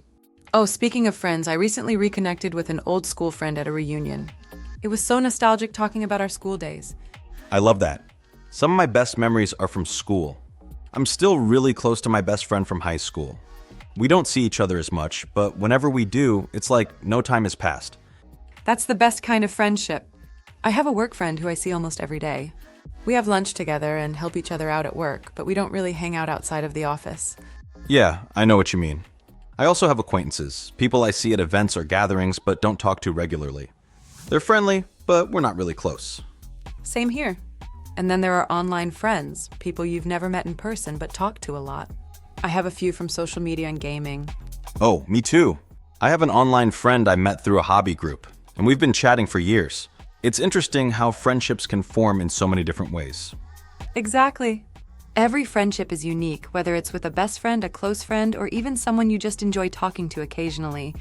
Oh, speaking of friends, I recently reconnected with an old school friend at a reunion. It was so nostalgic talking about our school days. I love that. Some of my best memories are from school. I'm still really close to my best friend from high school. We don't see each other as much, but whenever we do, it's like no time has passed. That's the best kind of friendship. I have a work friend who I see almost every day. We have lunch together and help each other out at work, but we don't really hang out outside of the office. Yeah, I know what you mean. I also have acquaintances, people I see at events or gatherings but don't talk to regularly. They're friendly, but we're not really close. Same here. And then there are online friends, people you've never met in person but talk to a lot. I have a few from social media and gaming. Oh, me too. I have an online friend I met through a hobby group, and we've been chatting for years. It's interesting how friendships can form in so many different ways. Exactly. Every friendship is unique, whether it's with a best friend, a close friend, or even someone you just enjoy talking to occasionally.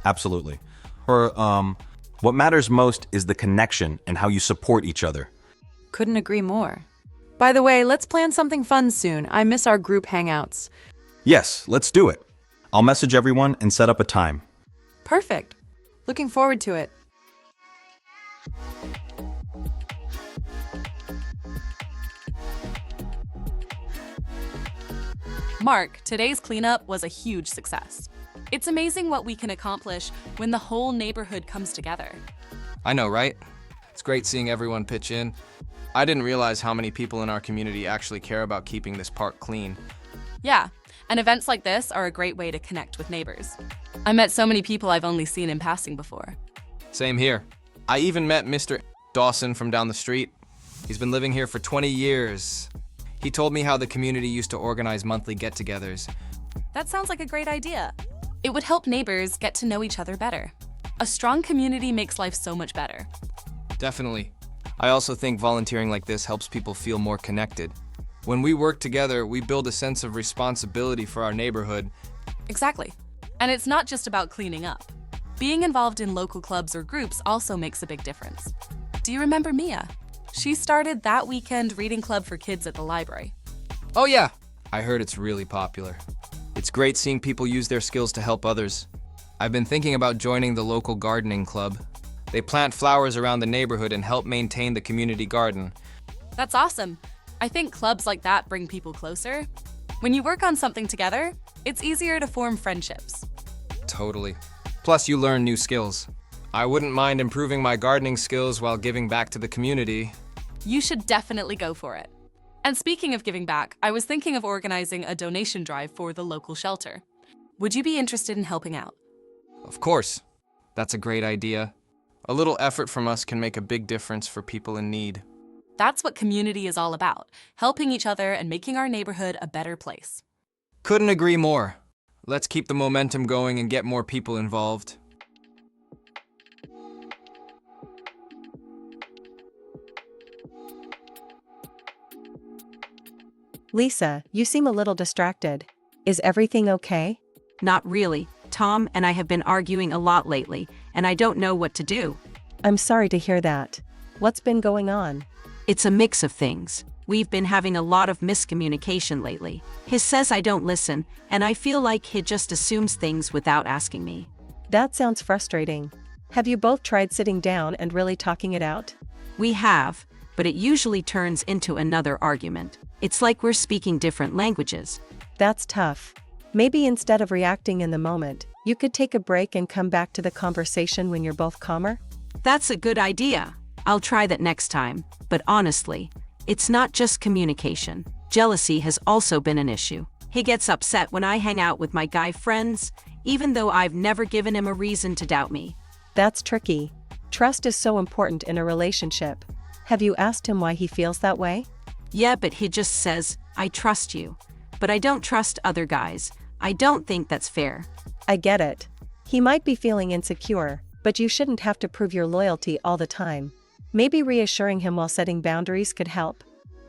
Absolutely. What matters most is the connection and how you support each other. Couldn't agree more. By the way, let's plan something fun soon. I miss our group hangouts. Yes, let's do it. I'll message everyone and set up a time. Perfect. Looking forward to it. Mark, today's cleanup was a huge success. It's amazing what we can accomplish when the whole neighborhood comes together. I know, right? It's great seeing everyone pitch in. I didn't realize how many people in our community actually care about keeping this park clean. Yeah, and events like this are a great way to connect with neighbors. I met so many people I've only seen in passing before. Same here. I even met Mr. Dawson from down the street. He's been living here for 20 years. He told me how the community used to organize monthly get-togethers. That sounds like a great idea. It would help neighbors get to know each other better. A strong community makes life so much better. Definitely. I also think volunteering like this helps people feel more connected. When we work together, we build a sense of responsibility for our neighborhood. Exactly. And it's not just about cleaning up. Being involved in local clubs or groups also makes a big difference. Do you remember Mia? She started that weekend reading club for kids at the library. Oh yeah, I heard it's really popular. It's great seeing people use their skills to help others. I've been thinking about joining the local gardening club. They plant flowers around the neighborhood and help maintain the community garden. That's awesome. I think clubs like that bring people closer. When you work on something together, it's easier to form friendships. Totally. Plus, you learn new skills. I wouldn't mind improving my gardening skills while giving back to the community. You should definitely go for it. And speaking of giving back, I was thinking of organizing a donation drive for the local shelter. Would you be interested in helping out? Of course. That's a great idea. A little effort from us can make a big difference for people in need. That's what community is all about, helping each other and making our neighborhood a better place. Couldn't agree more. Let's keep the momentum going and get more people involved. Lisa, you seem a little distracted. Is everything okay? Not really. Tom and I have been arguing a lot lately, and I don't know what to do. I'm sorry to hear that. What's been going on? It's a mix of things. We've been having a lot of miscommunication lately. He says I don't listen, and I feel like he just assumes things without asking me. That sounds frustrating. Have you both tried sitting down and really talking it out? We have, but it usually turns into another argument. It's like we're speaking different languages. That's tough. Maybe instead of reacting in the moment, you could take a break and come back to the conversation when you're both calmer? That's a good idea. I'll try that next time. But honestly, it's not just communication. Jealousy has also been an issue. He gets upset when I hang out with my guy friends, even though I've never given him a reason to doubt me. That's tricky. Trust is so important in a relationship. Have you asked him why he feels that way? Yeah, but he just says, I trust you. but I don't trust other guys. I don't think that's fair. I get it. He might be feeling insecure, but you shouldn't have to prove your loyalty all the time. Maybe reassuring him while setting boundaries could help.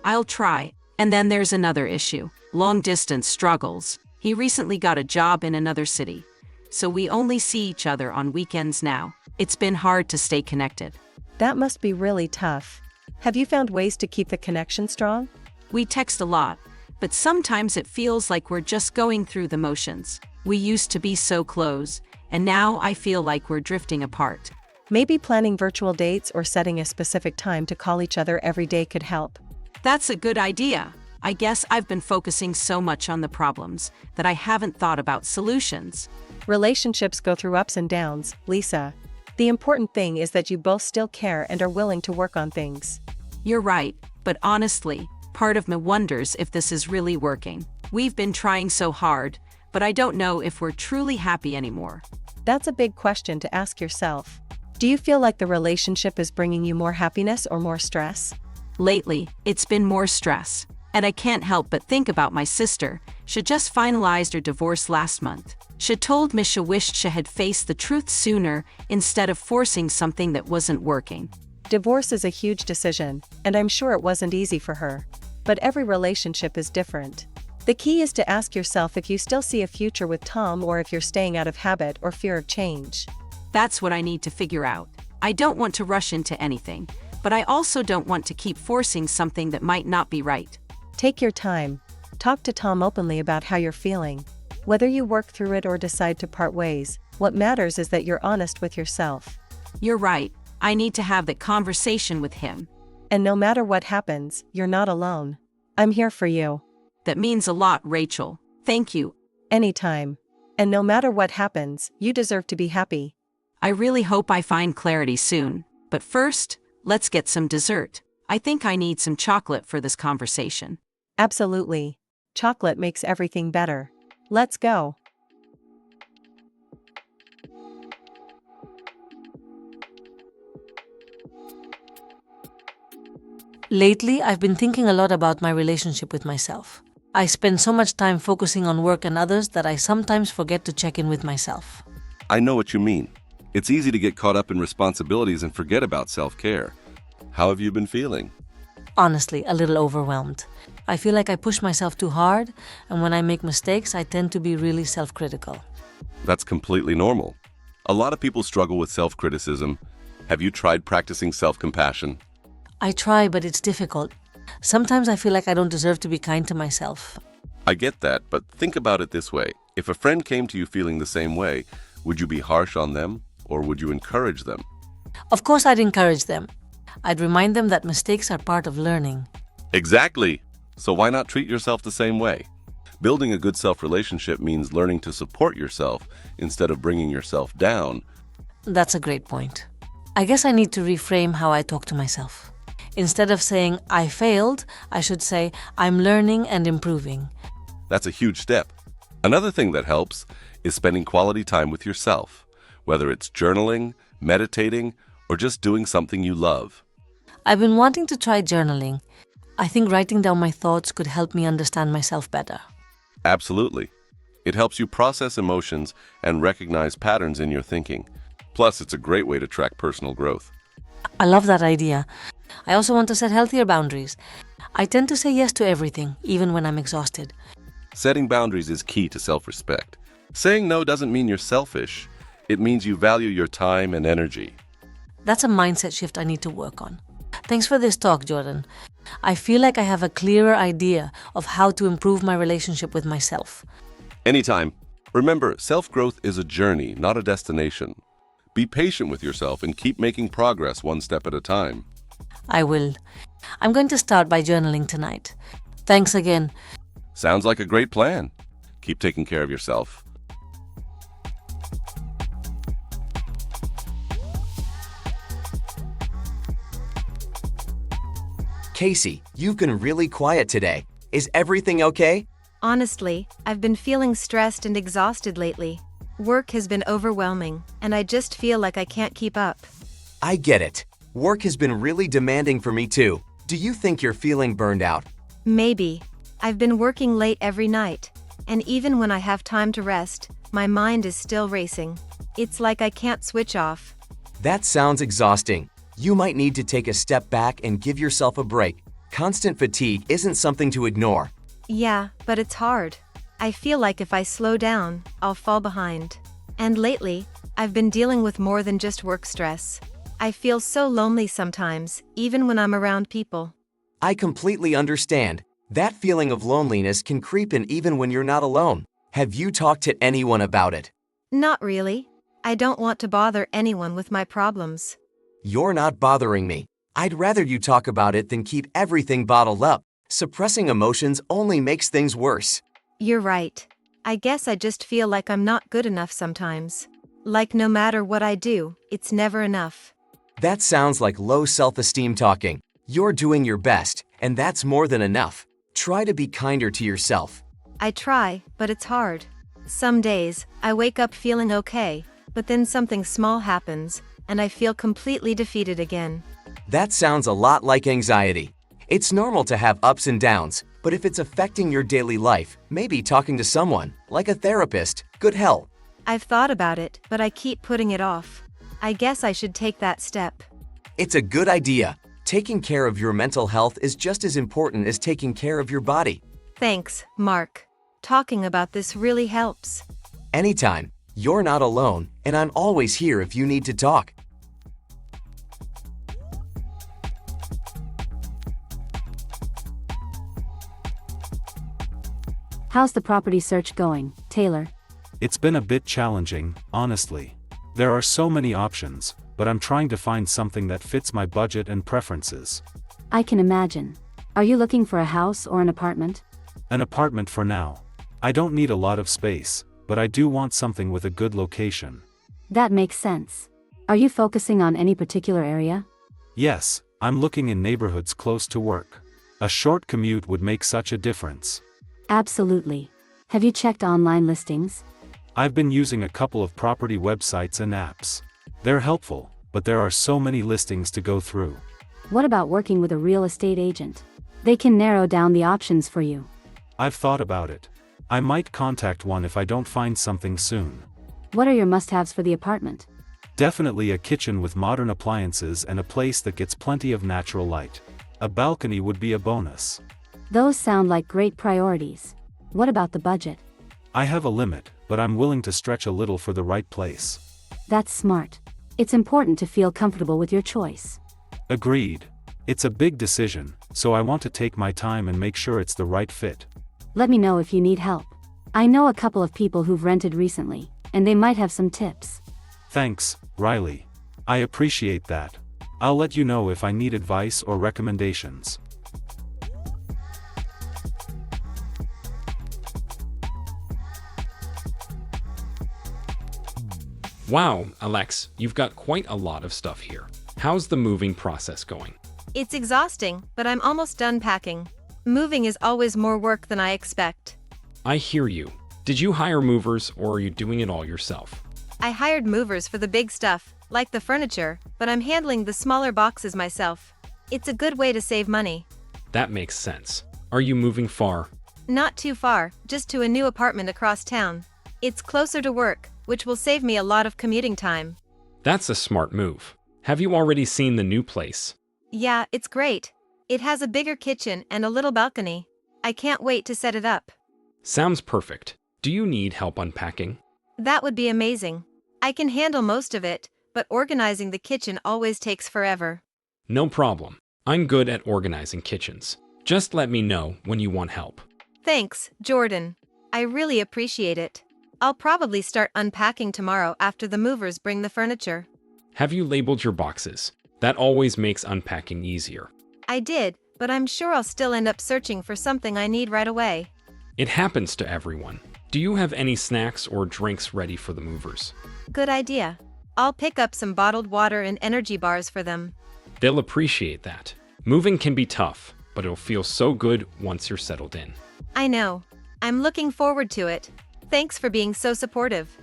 I'll try. And then there's another issue. Long-distance struggles. He recently got a job in another city. So we only see each other on weekends now. It's been hard to stay connected. That must be really tough. Have you found ways to keep the connection strong? We text a lot, but sometimes it feels like we're just going through the motions. We used to be so close, and now I feel like we're drifting apart. Maybe planning virtual dates or setting a specific time to call each other every day could help. That's a good idea. I guess I've been focusing so much on the problems that I haven't thought about solutions. Relationships go through ups and downs, Lisa. The important thing is that you both still care and are willing to work on things. You're right, but honestly, part of me wonders if this is really working. We've been trying so hard, but I don't know if we're truly happy anymore. That's a big question to ask yourself. Do you feel like the relationship is bringing you more happiness or more stress? Lately, it's been more stress. And I can't help but think about my sister. She just finalized her divorce last month. She told me she wished she had faced the truth sooner instead of forcing something that wasn't working. Divorce is a huge decision, and I'm sure it wasn't easy for her. But every relationship is different. The key is to ask yourself if you still see a future with Tom or if you're staying out of habit or fear of change. That's what I need to figure out. I don't want to rush into anything, but I also don't want to keep forcing something that might not be right. Take your time. Talk to Tom openly about how you're feeling. Whether you work through it or decide to part ways, what matters is that you're honest with yourself. You're right. I need to have that conversation with him. And no matter what happens, you're not alone. I'm here for you. That means a lot, Rachel. Thank you. Anytime. And no matter what happens, you deserve to be happy. I really hope I find clarity soon. But first, let's get some dessert. I think I need some chocolate for this conversation. Absolutely. Chocolate makes everything better. Let's go. Lately, I've been thinking a lot about my relationship with myself. I spend so much time focusing on work and others that I sometimes forget to check in with myself. I know what you mean. It's easy to get caught up in responsibilities and forget about self-care. How have you been feeling? Honestly, a little overwhelmed. I feel like I push myself too hard, and when I make mistakes, I tend to be really self-critical. That's completely normal. A lot of people struggle with self-criticism. Have you tried practicing self-compassion? I try, but it's difficult. Sometimes I feel like I don't deserve to be kind to myself. I get that, but think about it this way. If a friend came to you feeling the same way, would you be harsh on them, or would you encourage them? Of course, I'd encourage them. I'd remind them that mistakes are part of learning. Exactly! So why not treat yourself the same way? Building a good self-relationship means learning to support yourself instead of bringing yourself down. That's a great point. I guess I need to reframe how I talk to myself. Instead of saying, I failed, I should say, I'm learning and improving. That's a huge step. Another thing that helps is spending quality time with yourself, whether it's journaling, meditating, or just doing something you love. I've been wanting to try journaling. I think writing down my thoughts could help me understand myself better. Absolutely. It helps you process emotions and recognize patterns in your thinking. Plus, it's a great way to track personal growth. I love that idea. I also want to set healthier boundaries. I tend to say yes to everything, even when I'm exhausted. Setting boundaries is key to self-respect. Saying no doesn't mean you're selfish. It means you value your time and energy. That's a mindset shift I need to work on. Thanks for this talk, Jordan. I feel like I have a clearer idea of how to improve my relationship with myself. Anytime. Remember, self-growth is a journey, not a destination. Be patient with yourself and keep making progress one step at a time. I will. I'm going to start by journaling tonight. Thanks again. Sounds like a great plan. Keep taking care of yourself. Casey, you've been really quiet today. Is everything okay? Honestly, I've been feeling stressed and exhausted lately. Work has been overwhelming, and I just feel like I can't keep up. I get it. Work has been really demanding for me too. Do you think you're feeling burned out? Maybe. I've been working late every night, and even when I have time to rest, my mind is still racing. It's like I can't switch off. That sounds exhausting. You might need to take a step back and give yourself a break. Constant fatigue isn't something to ignore. Yeah, but it's hard. I feel like if I slow down, I'll fall behind. And lately, I've been dealing with more than just work stress. I feel so lonely sometimes, even when I'm around people. I completely understand. That feeling of loneliness can creep in even when you're not alone. Have you talked to anyone about it? Not really. I don't want to bother anyone with my problems. You're not bothering me. I'd rather you talk about it than keep everything bottled up. Suppressing emotions only makes things worse. You're right. I guess I just feel like I'm not good enough sometimes. Like no matter what I do, it's never enough. That sounds like low self-esteem talking. You're doing your best, and that's more than enough. Try to be kinder to yourself. I try, but it's hard. Some days, I wake up feeling okay, but then something small happens, and I feel completely defeated again. That sounds a lot like anxiety. It's normal to have ups and downs, but if it's affecting your daily life, maybe talking to someone, like a therapist, could help. I've thought about it, but I keep putting it off. I guess I should take that step. It's a good idea. Taking care of your mental health is just as important as taking care of your body. Thanks, Mark. Talking about this really helps. Anytime. You're not alone, and I'm always here if you need to talk. How's the property search going, Taylor? It's been a bit challenging, honestly. There are so many options, but I'm trying to find something that fits my budget and preferences. I can imagine. Are you looking for a house or an apartment? An apartment for now. I don't need a lot of space, but I do want something with a good location. That makes sense. Are you focusing on any particular area? Yes, I'm looking in neighborhoods close to work. A short commute would make such a difference. Absolutely. Have you checked online listings? I've been using a couple of property websites and apps. They're helpful, but there are so many listings to go through. What about working with a real estate agent? They can narrow down the options for you. I've thought about it. I might contact one if I don't find something soon. What are your must-haves for the apartment? Definitely a kitchen with modern appliances and a place that gets plenty of natural light. A balcony would be a bonus. Those sound like great priorities. What about the budget? I have a limit, but I'm willing to stretch a little for the right place. That's smart. It's important to feel comfortable with your choice. Agreed. It's a big decision, so I want to take my time and make sure it's the right fit. Let me know if you need help. I know a couple of people who've rented recently, and they might have some tips. Thanks, Riley. I appreciate that. I'll let you know if I need advice or recommendations. Wow, Alex, you've got quite a lot of stuff here. How's the moving process going? It's exhausting, but I'm almost done packing. Moving is always more work than I expect. I hear you. Did you hire movers or are you doing it all yourself? I hired movers for the big stuff, like the furniture, but I'm handling the smaller boxes myself. It's a good way to save money. That makes sense. Are you moving far? Not too far, just to a new apartment across town. It's closer to work, which will save me a lot of commuting time. That's a smart move. Have you already seen the new place? Yeah, it's great. It has a bigger kitchen and a little balcony. I can't wait to set it up. Sounds perfect. Do you need help unpacking? That would be amazing. I can handle most of it, but organizing the kitchen always takes forever. No problem. I'm good at organizing kitchens. Just let me know when you want help. Thanks, Jordan. I really appreciate it. I'll probably start unpacking tomorrow after the movers bring the furniture. Have you labeled your boxes? That always makes unpacking easier. I did, but I'm sure I'll still end up searching for something I need right away. It happens to everyone. Do you have any snacks or drinks ready for the movers? Good idea. I'll pick up some bottled water and energy bars for them. They'll appreciate that. Moving can be tough, but it'll feel so good once you're settled in. I know. I'm looking forward to it. Thanks for being so supportive.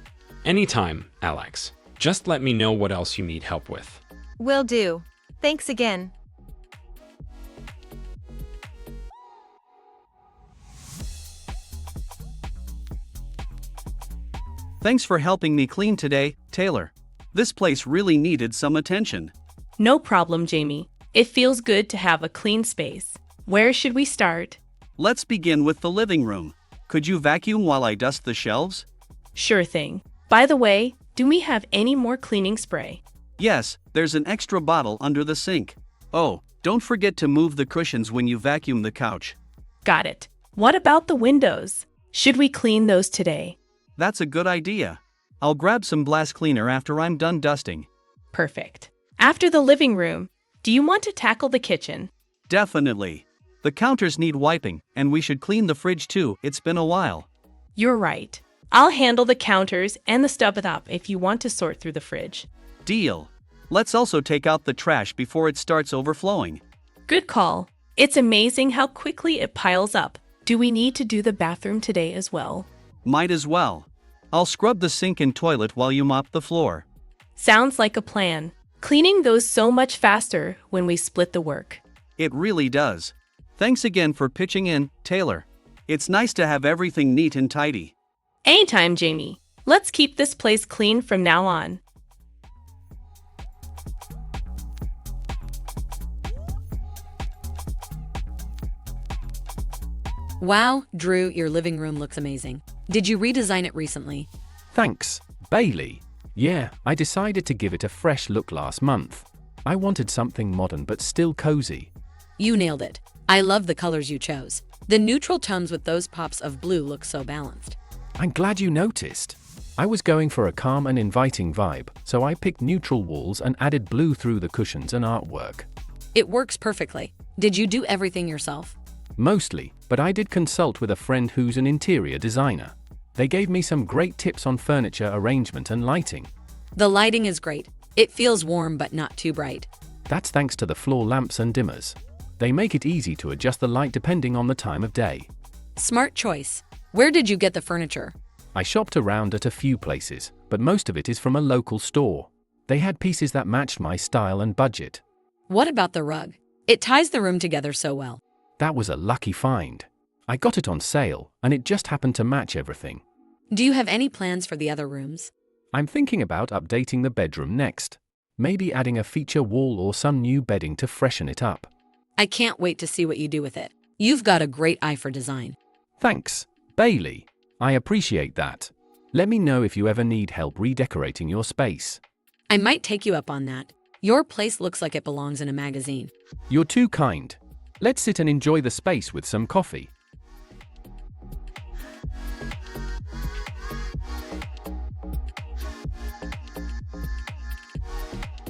Anytime, Alex. Just let me know what else you need help with. Will do. Thanks again. Thanks for helping me clean today, Taylor. This place really needed some attention. No problem, Jamie. It feels good to have a clean space. Where should we start? Let's begin with the living room. Could you vacuum while I dust the shelves? Sure thing. By the way, do we have any more cleaning spray? Yes, there's an extra bottle under the sink. Oh, don't forget to move the cushions when you vacuum the couch. Got it. What about the windows? Should we clean those today? That's a good idea. I'll grab some blast cleaner after I'm done dusting. Perfect. After the living room, do you want to tackle the kitchen? Definitely. The counters need wiping, and we should clean the fridge too. It's been a while. You're right. I'll handle the counters and the stove-top if you want to sort through the fridge. Deal. Let's also take out the trash before it starts overflowing. Good call. It's amazing how quickly it piles up. Do we need to do the bathroom today as well? Might as well. I'll scrub the sink and toilet while you mop the floor. Sounds like a plan. Cleaning goes so much faster when we split the work. It really does. Thanks again for pitching in, Taylor. It's nice to have everything neat and tidy. Anytime, Jamie. Let's keep this place clean from now on. Wow, Drew, your living room looks amazing. Did you redesign it recently? Thanks, Bailey. Yeah, I decided to give it a fresh look last month. I wanted something modern but still cozy. You nailed it. I love the colors you chose. The neutral tones with those pops of blue look so balanced. I'm glad you noticed. I was going for a calm and inviting vibe, so I picked neutral walls and added blue through the cushions and artwork. It works perfectly. Did you do everything yourself? Mostly, but I did consult with a friend who's an interior designer. They gave me some great tips on furniture arrangement and lighting. The lighting is great. It feels warm but not too bright. That's thanks to the floor lamps and dimmers. They make it easy to adjust the light depending on the time of day. Smart choice. Where did you get the furniture? I shopped around at a few places, but most of it is from a local store. They had pieces that matched my style and budget. What about the rug? It ties the room together so well. That was a lucky find. I got it on sale, and it just happened to match everything. Do you have any plans for the other rooms? I'm thinking about updating the bedroom next. Maybe adding a feature wall or some new bedding to freshen it up. I can't wait to see what you do with it. You've got a great eye for design. Thanks, Bailey. I appreciate that. Let me know if you ever need help redecorating your space. I might take you up on that. Your place looks like it belongs in a magazine. You're too kind. Let's sit and enjoy the space with some coffee.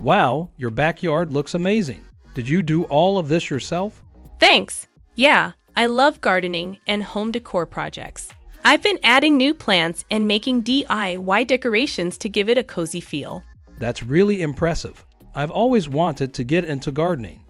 Wow, your backyard looks amazing. Did you do all of this yourself? Thanks. Yeah, I love gardening and home decor projects. I've been adding new plants and making DIY decorations to give it a cozy feel. That's really impressive. I've always wanted to get into gardening,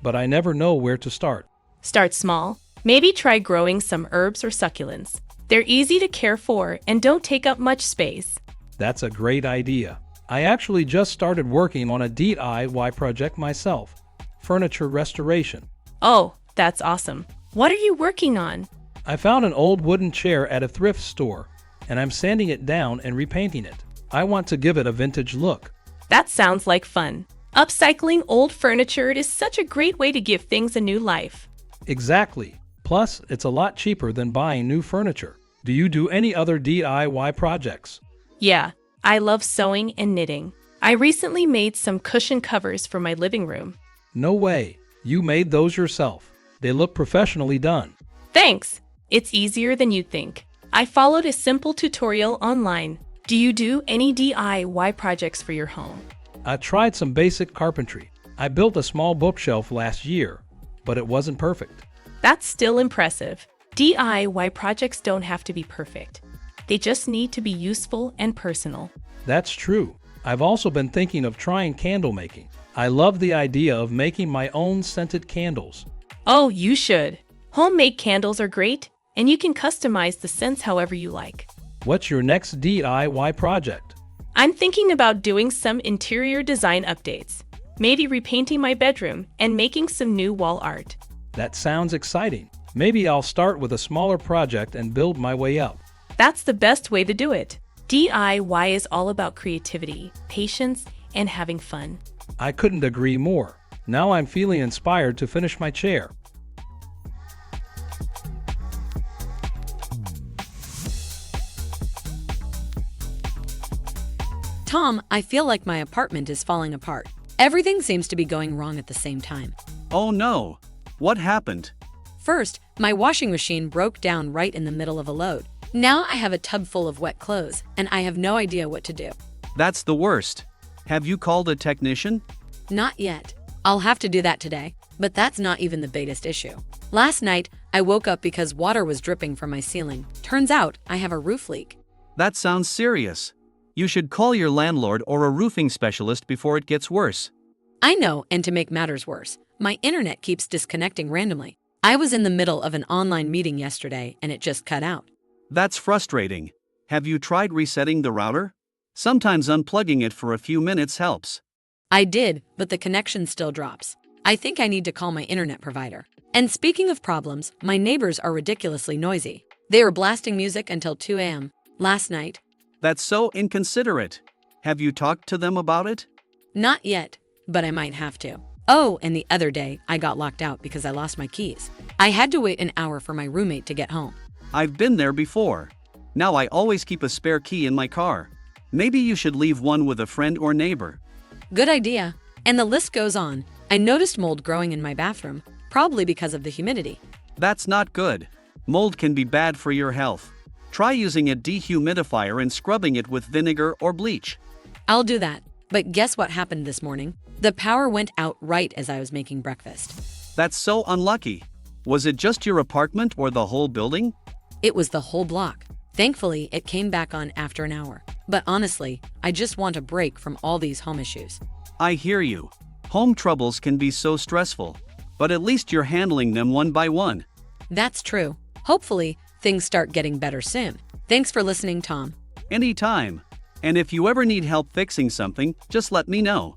but I never know where to start. Start small. Maybe try growing some herbs or succulents. They're easy to care for and don't take up much space. That's a great idea. I actually just started working on a DIY project myself. Furniture restoration. Oh, that's awesome. What are you working on? I found an old wooden chair at a thrift store, and I'm sanding it down and repainting it. I want to give it a vintage look. That sounds like fun. Upcycling old furniture is such a great way to give things a new life. Exactly. Plus, it's a lot cheaper than buying new furniture. Do you do any other DIY projects? Yeah, I love sewing and knitting. I recently made some cushion covers for my living room. No way. You made those yourself. They look professionally done. Thanks. It's easier than you'd think. I followed a simple tutorial online. Do you do any DIY projects for your home? I tried some basic carpentry. I built a small bookshelf last year, but it wasn't perfect. That's still impressive. DIY projects don't have to be perfect. They just need to be useful and personal. That's true. I've also been thinking of trying candle making. I love the idea of making my own scented candles. Oh, you should. Homemade candles are great, and you can customize the scents however you like. What's your next DIY project? I'm thinking about doing some interior design updates. Maybe repainting my bedroom and making some new wall art. That sounds exciting. Maybe I'll start with a smaller project and build my way up. That's the best way to do it. DIY is all about creativity, patience, and having fun. I couldn't agree more. Now I'm feeling inspired to finish my chair. Tom, I feel like my apartment is falling apart. Everything seems to be going wrong at the same time. Oh no! What happened? First, my washing machine broke down right in the middle of a load. Now I have a tub full of wet clothes, and I have no idea what to do. That's the worst. Have you called a technician? Not yet. I'll have to do that today, but that's not even the biggest issue. Last night, I woke up because water was dripping from my ceiling. Turns out, I have a roof leak. That sounds serious. You should call your landlord or a roofing specialist before it gets worse. I know, and to make matters worse, my internet keeps disconnecting randomly. I was in the middle of an online meeting yesterday, and it just cut out. That's frustrating. Have you tried resetting the router? Sometimes unplugging it for a few minutes helps. I did, but the connection still drops. I think I need to call my internet provider. And speaking of problems, my neighbors are ridiculously noisy. They were blasting music until 2 a.m. last night. That's so inconsiderate. Have you talked to them about it? Not yet, but I might have to. Oh, and the other day, I got locked out because I lost my keys. I had to wait an hour for my roommate to get home. I've been there before. Now I always keep a spare key in my car. Maybe you should leave one with a friend or neighbor. Good idea. And the list goes on. I noticed mold growing in my bathroom, probably because of the humidity. That's not good. Mold can be bad for your health. Try using a dehumidifier and scrubbing it with vinegar or bleach. I'll do that. But guess what happened this morning? The power went out right as I was making breakfast. That's so unlucky. Was it just your apartment or the whole building? It was the whole block. Thankfully, it came back on after an hour. But honestly, I just want a break from all these home issues. I hear you. Home troubles can be so stressful. But at least you're handling them one by one. That's true. Hopefully, things start getting better soon. Thanks for listening, Tom. Anytime. And if you ever need help fixing something, just let me know.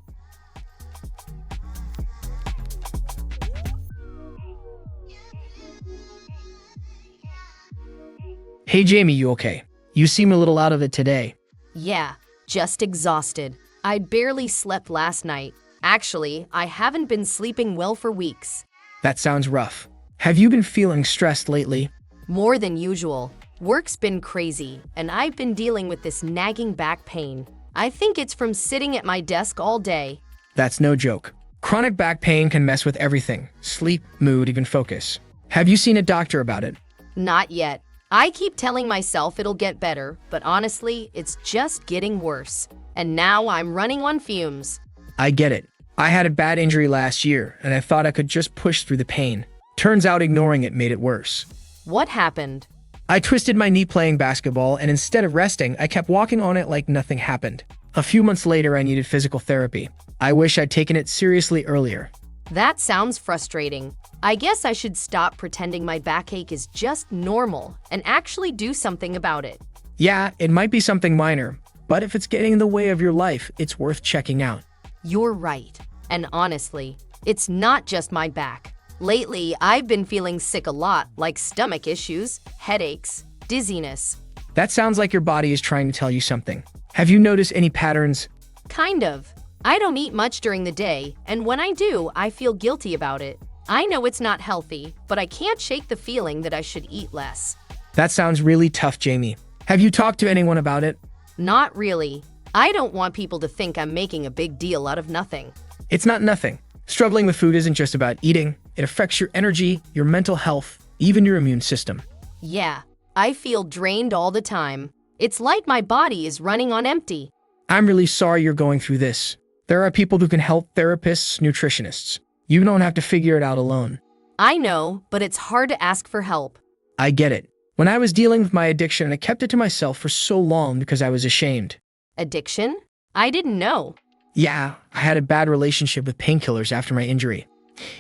Hey Jamie, you okay? You seem a little out of it today. Yeah, just exhausted. I barely slept last night. Actually, I haven't been sleeping well for weeks. That sounds rough. Have you been feeling stressed lately? More than usual. Work's been crazy, and I've been dealing with this nagging back pain. I think it's from sitting at my desk all day. That's no joke. Chronic back pain can mess with everything. Sleep, mood, even focus. Have you seen a doctor about it? Not yet. I keep telling myself it'll get better, but honestly, it's just getting worse. And now I'm running on fumes. I get it. I had a bad injury last year, and I thought I could just push through the pain. Turns out ignoring it made it worse. What happened? I twisted my knee playing basketball, and instead of resting, I kept walking on it like nothing happened. A few months later, I needed physical therapy. I wish I'd taken it seriously earlier. That sounds frustrating. I guess I should stop pretending my backache is just normal and actually do something about it. Yeah, it might be something minor, but if it's getting in the way of your life, it's worth checking out. You're right. And honestly, it's not just my back. Lately, I've been feeling sick a lot, like stomach issues, headaches, dizziness. That sounds like your body is trying to tell you something. Have you noticed any patterns? Kind of. I don't eat much during the day, and when I do, I feel guilty about it. I know it's not healthy, but I can't shake the feeling that I should eat less. That sounds really tough, Jamie. Have you talked to anyone about it? Not really. I don't want people to think I'm making a big deal out of nothing. It's not nothing. Struggling with food isn't just about eating. It affects your energy, your mental health, even your immune system. Yeah, I feel drained all the time. It's like my body is running on empty. I'm really sorry you're going through this. There are people who can help: therapists, nutritionists. You don't have to figure it out alone. I know, but it's hard to ask for help. I get it. When I was dealing with my addiction, I kept it to myself for so long because I was ashamed. Addiction? I didn't know. Yeah, I had a bad relationship with painkillers after my injury.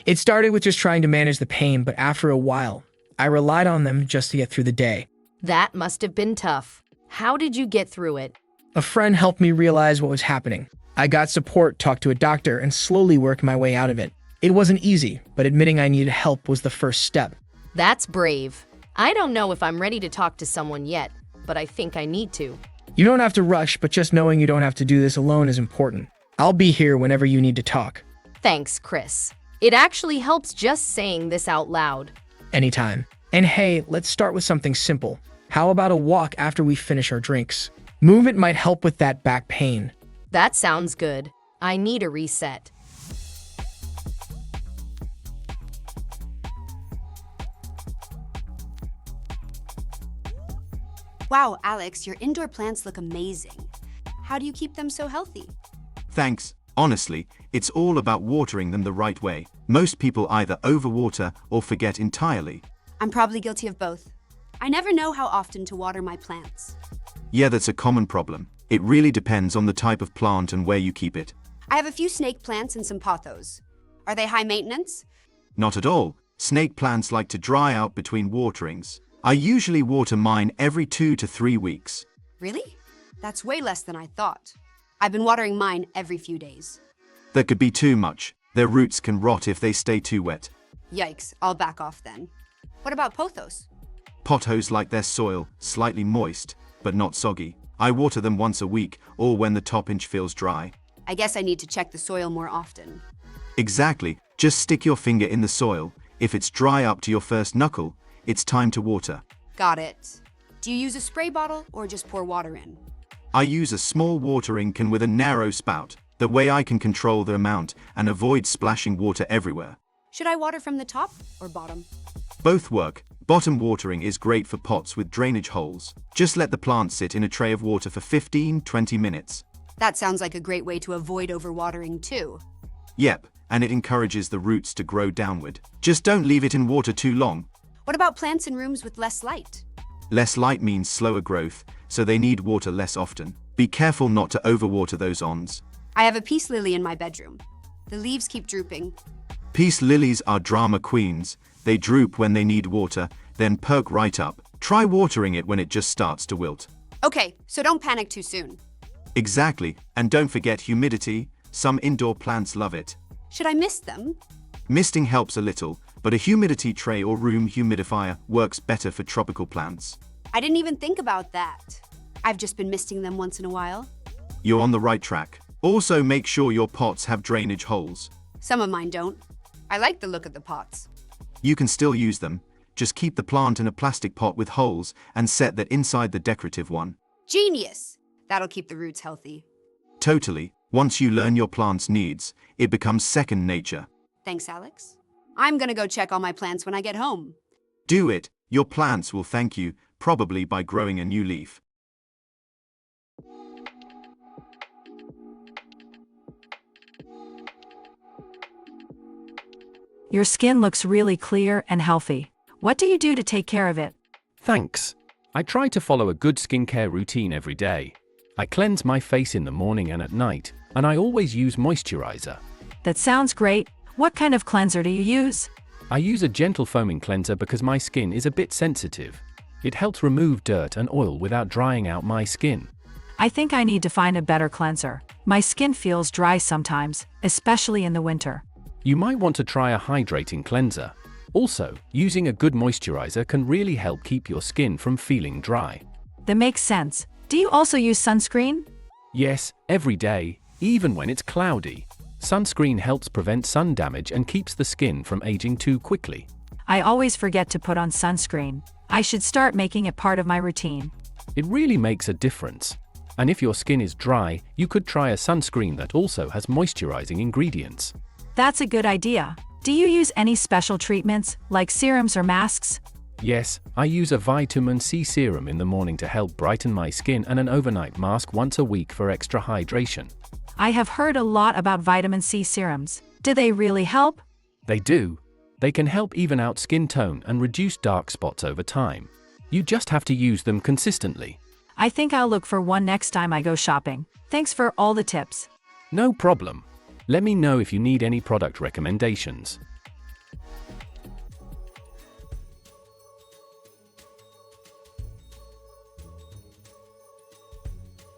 It started with just trying to manage the pain, but after a while, I relied on them just to get through the day. That must have been tough. How did you get through it? A friend helped me realize what was happening. I got support, talked to a doctor, and slowly worked my way out of it. It wasn't easy, but admitting I needed help was the first step. That's brave. I don't know if I'm ready to talk to someone yet, but I think I need to. You don't have to rush, but just knowing you don't have to do this alone is important. I'll be here whenever you need to talk. Thanks, Chris. It actually helps just saying this out loud. Anytime. And hey, let's start with something simple. How about a walk after we finish our drinks? Movement might help with that back pain. That sounds good. I need a reset. Wow, Alex, your indoor plants look amazing. How do you keep them so healthy? Thanks. Honestly, it's all about watering them the right way. Most people either overwater or forget entirely. I'm probably guilty of both. I never know how often to water my plants. Yeah, that's a common problem. It really depends on the type of plant and where you keep it. I have a few snake plants and some pothos. Are they high maintenance? Not at all. Snake plants like to dry out between waterings. I usually water mine every 2 to 3 weeks. Really? That's way less than I thought. I've been watering mine every few days. That could be too much. Their roots can rot if they stay too wet. Yikes, I'll back off then. What about pothos? Pothos like their soil, slightly moist, but not soggy. I water them once a week or when the top inch feels dry. I guess I need to check the soil more often. Exactly. Just stick your finger in the soil. If it's dry up to your first knuckle, it's time to water. Got it. Do you use a spray bottle or just pour water in? I use a small watering can with a narrow spout. That way I can control the amount and avoid splashing water everywhere. Should I water from the top or bottom? Both work. Bottom watering is great for pots with drainage holes. Just let the plant sit in a tray of water for 15-20 minutes. That sounds like a great way to avoid overwatering too. Yep, and it encourages the roots to grow downward. Just don't leave it in water too long. What about plants in rooms with less light? Less light means slower growth, so they need water less often. Be careful not to overwater those ons. I have a peace lily in my bedroom. The leaves keep drooping. Peace lilies are drama queens. They droop when they need water, then perk right up. Try watering it when it just starts to wilt. Okay, so don't panic too soon. Exactly, and don't forget humidity. Some indoor plants love it. Should I mist them? Misting helps a little, but a humidity tray or room humidifier works better for tropical plants. I didn't even think about that. I've just been misting them once in a while. You're on the right track. Also, make sure your pots have drainage holes. Some of mine don't. I like the look of the pots. You can still use them. Just keep the plant in a plastic pot with holes and set that inside the decorative one. Genius! That'll keep the roots healthy. Totally. Once you learn your plant's needs, it becomes second nature. Thanks, Alex. I'm gonna go check all my plants when I get home. Do it. Your plants will thank you, probably by growing a new leaf. Your skin looks really clear and healthy. What do you do to take care of it? Thanks. I try to follow a good skincare routine every day. I cleanse my face in the morning and at night, and I always use moisturizer. That sounds great. What kind of cleanser do you use? I use a gentle foaming cleanser because my skin is a bit sensitive. It helps remove dirt and oil without drying out my skin. I think I need to find a better cleanser. My skin feels dry sometimes, especially in the winter. You might want to try a hydrating cleanser. Also, using a good moisturizer can really help keep your skin from feeling dry. That makes sense. Do you also use sunscreen? Yes, every day, even when it's cloudy. Sunscreen helps prevent sun damage and keeps the skin from aging too quickly. I always forget to put on sunscreen. I should start making it part of my routine. It really makes a difference. And if your skin is dry, you could try a sunscreen that also has moisturizing ingredients. That's a good idea. Do you use any special treatments, like serums or masks? Yes, I use a vitamin C serum in the morning to help brighten my skin and an overnight mask once a week for extra hydration. I have heard a lot about vitamin C serums. Do they really help? They do. They can help even out skin tone and reduce dark spots over time. You just have to use them consistently. I think I'll look for one next time I go shopping. Thanks for all the tips. No problem. Let me know if you need any product recommendations.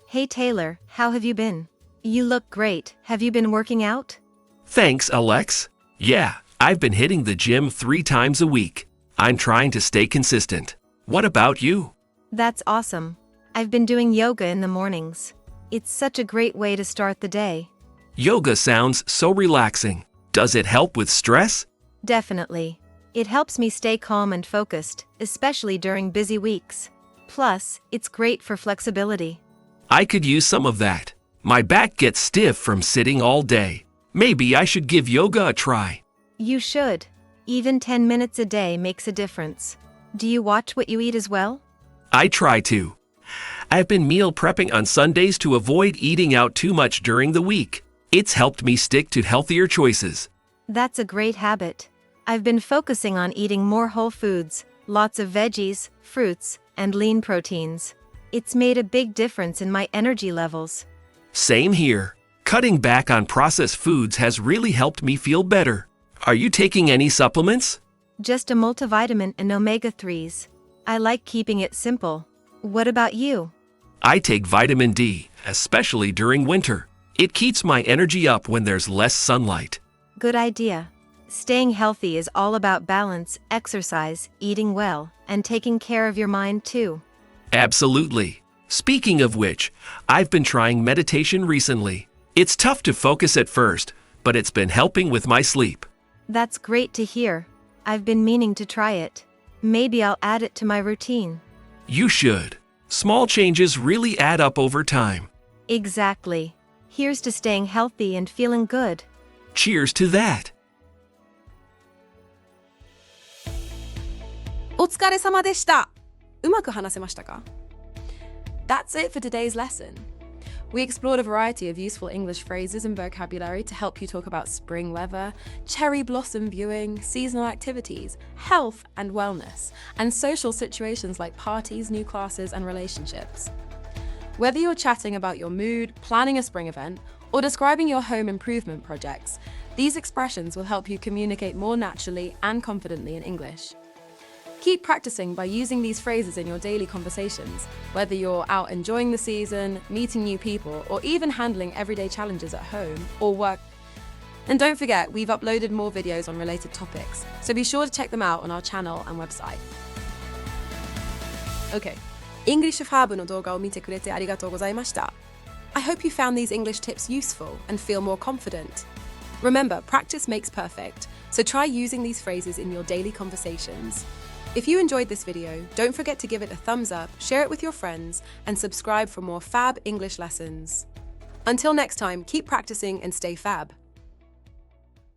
Hey Taylor, how have you been? You look great. Have you been working out? Thanks, Alex. Yeah, I've been hitting the gym 3 times a week. I'm trying to stay consistent. What about you? That's awesome. I've been doing yoga in the mornings. It's such a great way to start the day. Yoga sounds so relaxing. Does it help with stress? Definitely. It helps me stay calm and focused, especially during busy weeks. Plus, it's great for flexibility. I could use some of that. My back gets stiff from sitting all day. Maybe I should give yoga a try. You should. Even 10 minutes a day makes a difference. Do you watch what you eat as well? I try to. I've been meal prepping on Sundays to avoid eating out too much during the week. It's helped me stick to healthier choices. That's a great habit. I've been focusing on eating more whole foods, lots of veggies, fruits, and lean proteins. It's made a big difference in my energy levels. Same here. Cutting back on processed foods has really helped me feel better. Are you taking any supplements? Just a multivitamin and omega-3s. I like keeping it simple. What about you? I take vitamin D, especially during winter. It keeps my energy up when there's less sunlight. Good idea. Staying healthy is all about balance, exercise, eating well, and taking care of your mind too. Absolutely. Speaking of which, I've been trying meditation recently. It's tough to focus at first, but it's been helping with my sleep. That's great to hear. I've been meaning to try it. Maybe I'll add it to my routine. You should. Small changes really add up over time. Exactly. Here's to staying healthy and feeling good. Cheers to that. お疲れ様でした。うまく話せましたか? That's it for today's lesson. We explored a variety of useful English phrases and vocabulary to help you talk about spring weather, cherry blossom viewing, seasonal activities, health and wellness, and social situations like parties, new classes, and relationships. Whether you're chatting about your mood, planning a spring event, or describing your home improvement projects, these expressions will help you communicate more naturally and confidently in English. Keep practicing by using these phrases in your daily conversations, whether you're out enjoying the season, meeting new people, or even handling everyday challenges at home or work. And don't forget, we've uploaded more videos on related topics, so be sure to check them out on our channel and website. Okay, English Fab の動画を見てくれてありがとうございました。I hope you found these English tips useful and feel more confident. Remember, practice makes perfect, so try using these phrases in your daily conversations. If you enjoyed this video, don't forget to give it a thumbs up, share it with your friends, and subscribe for more fab English lessons. Until next time, keep practicing and stay fab.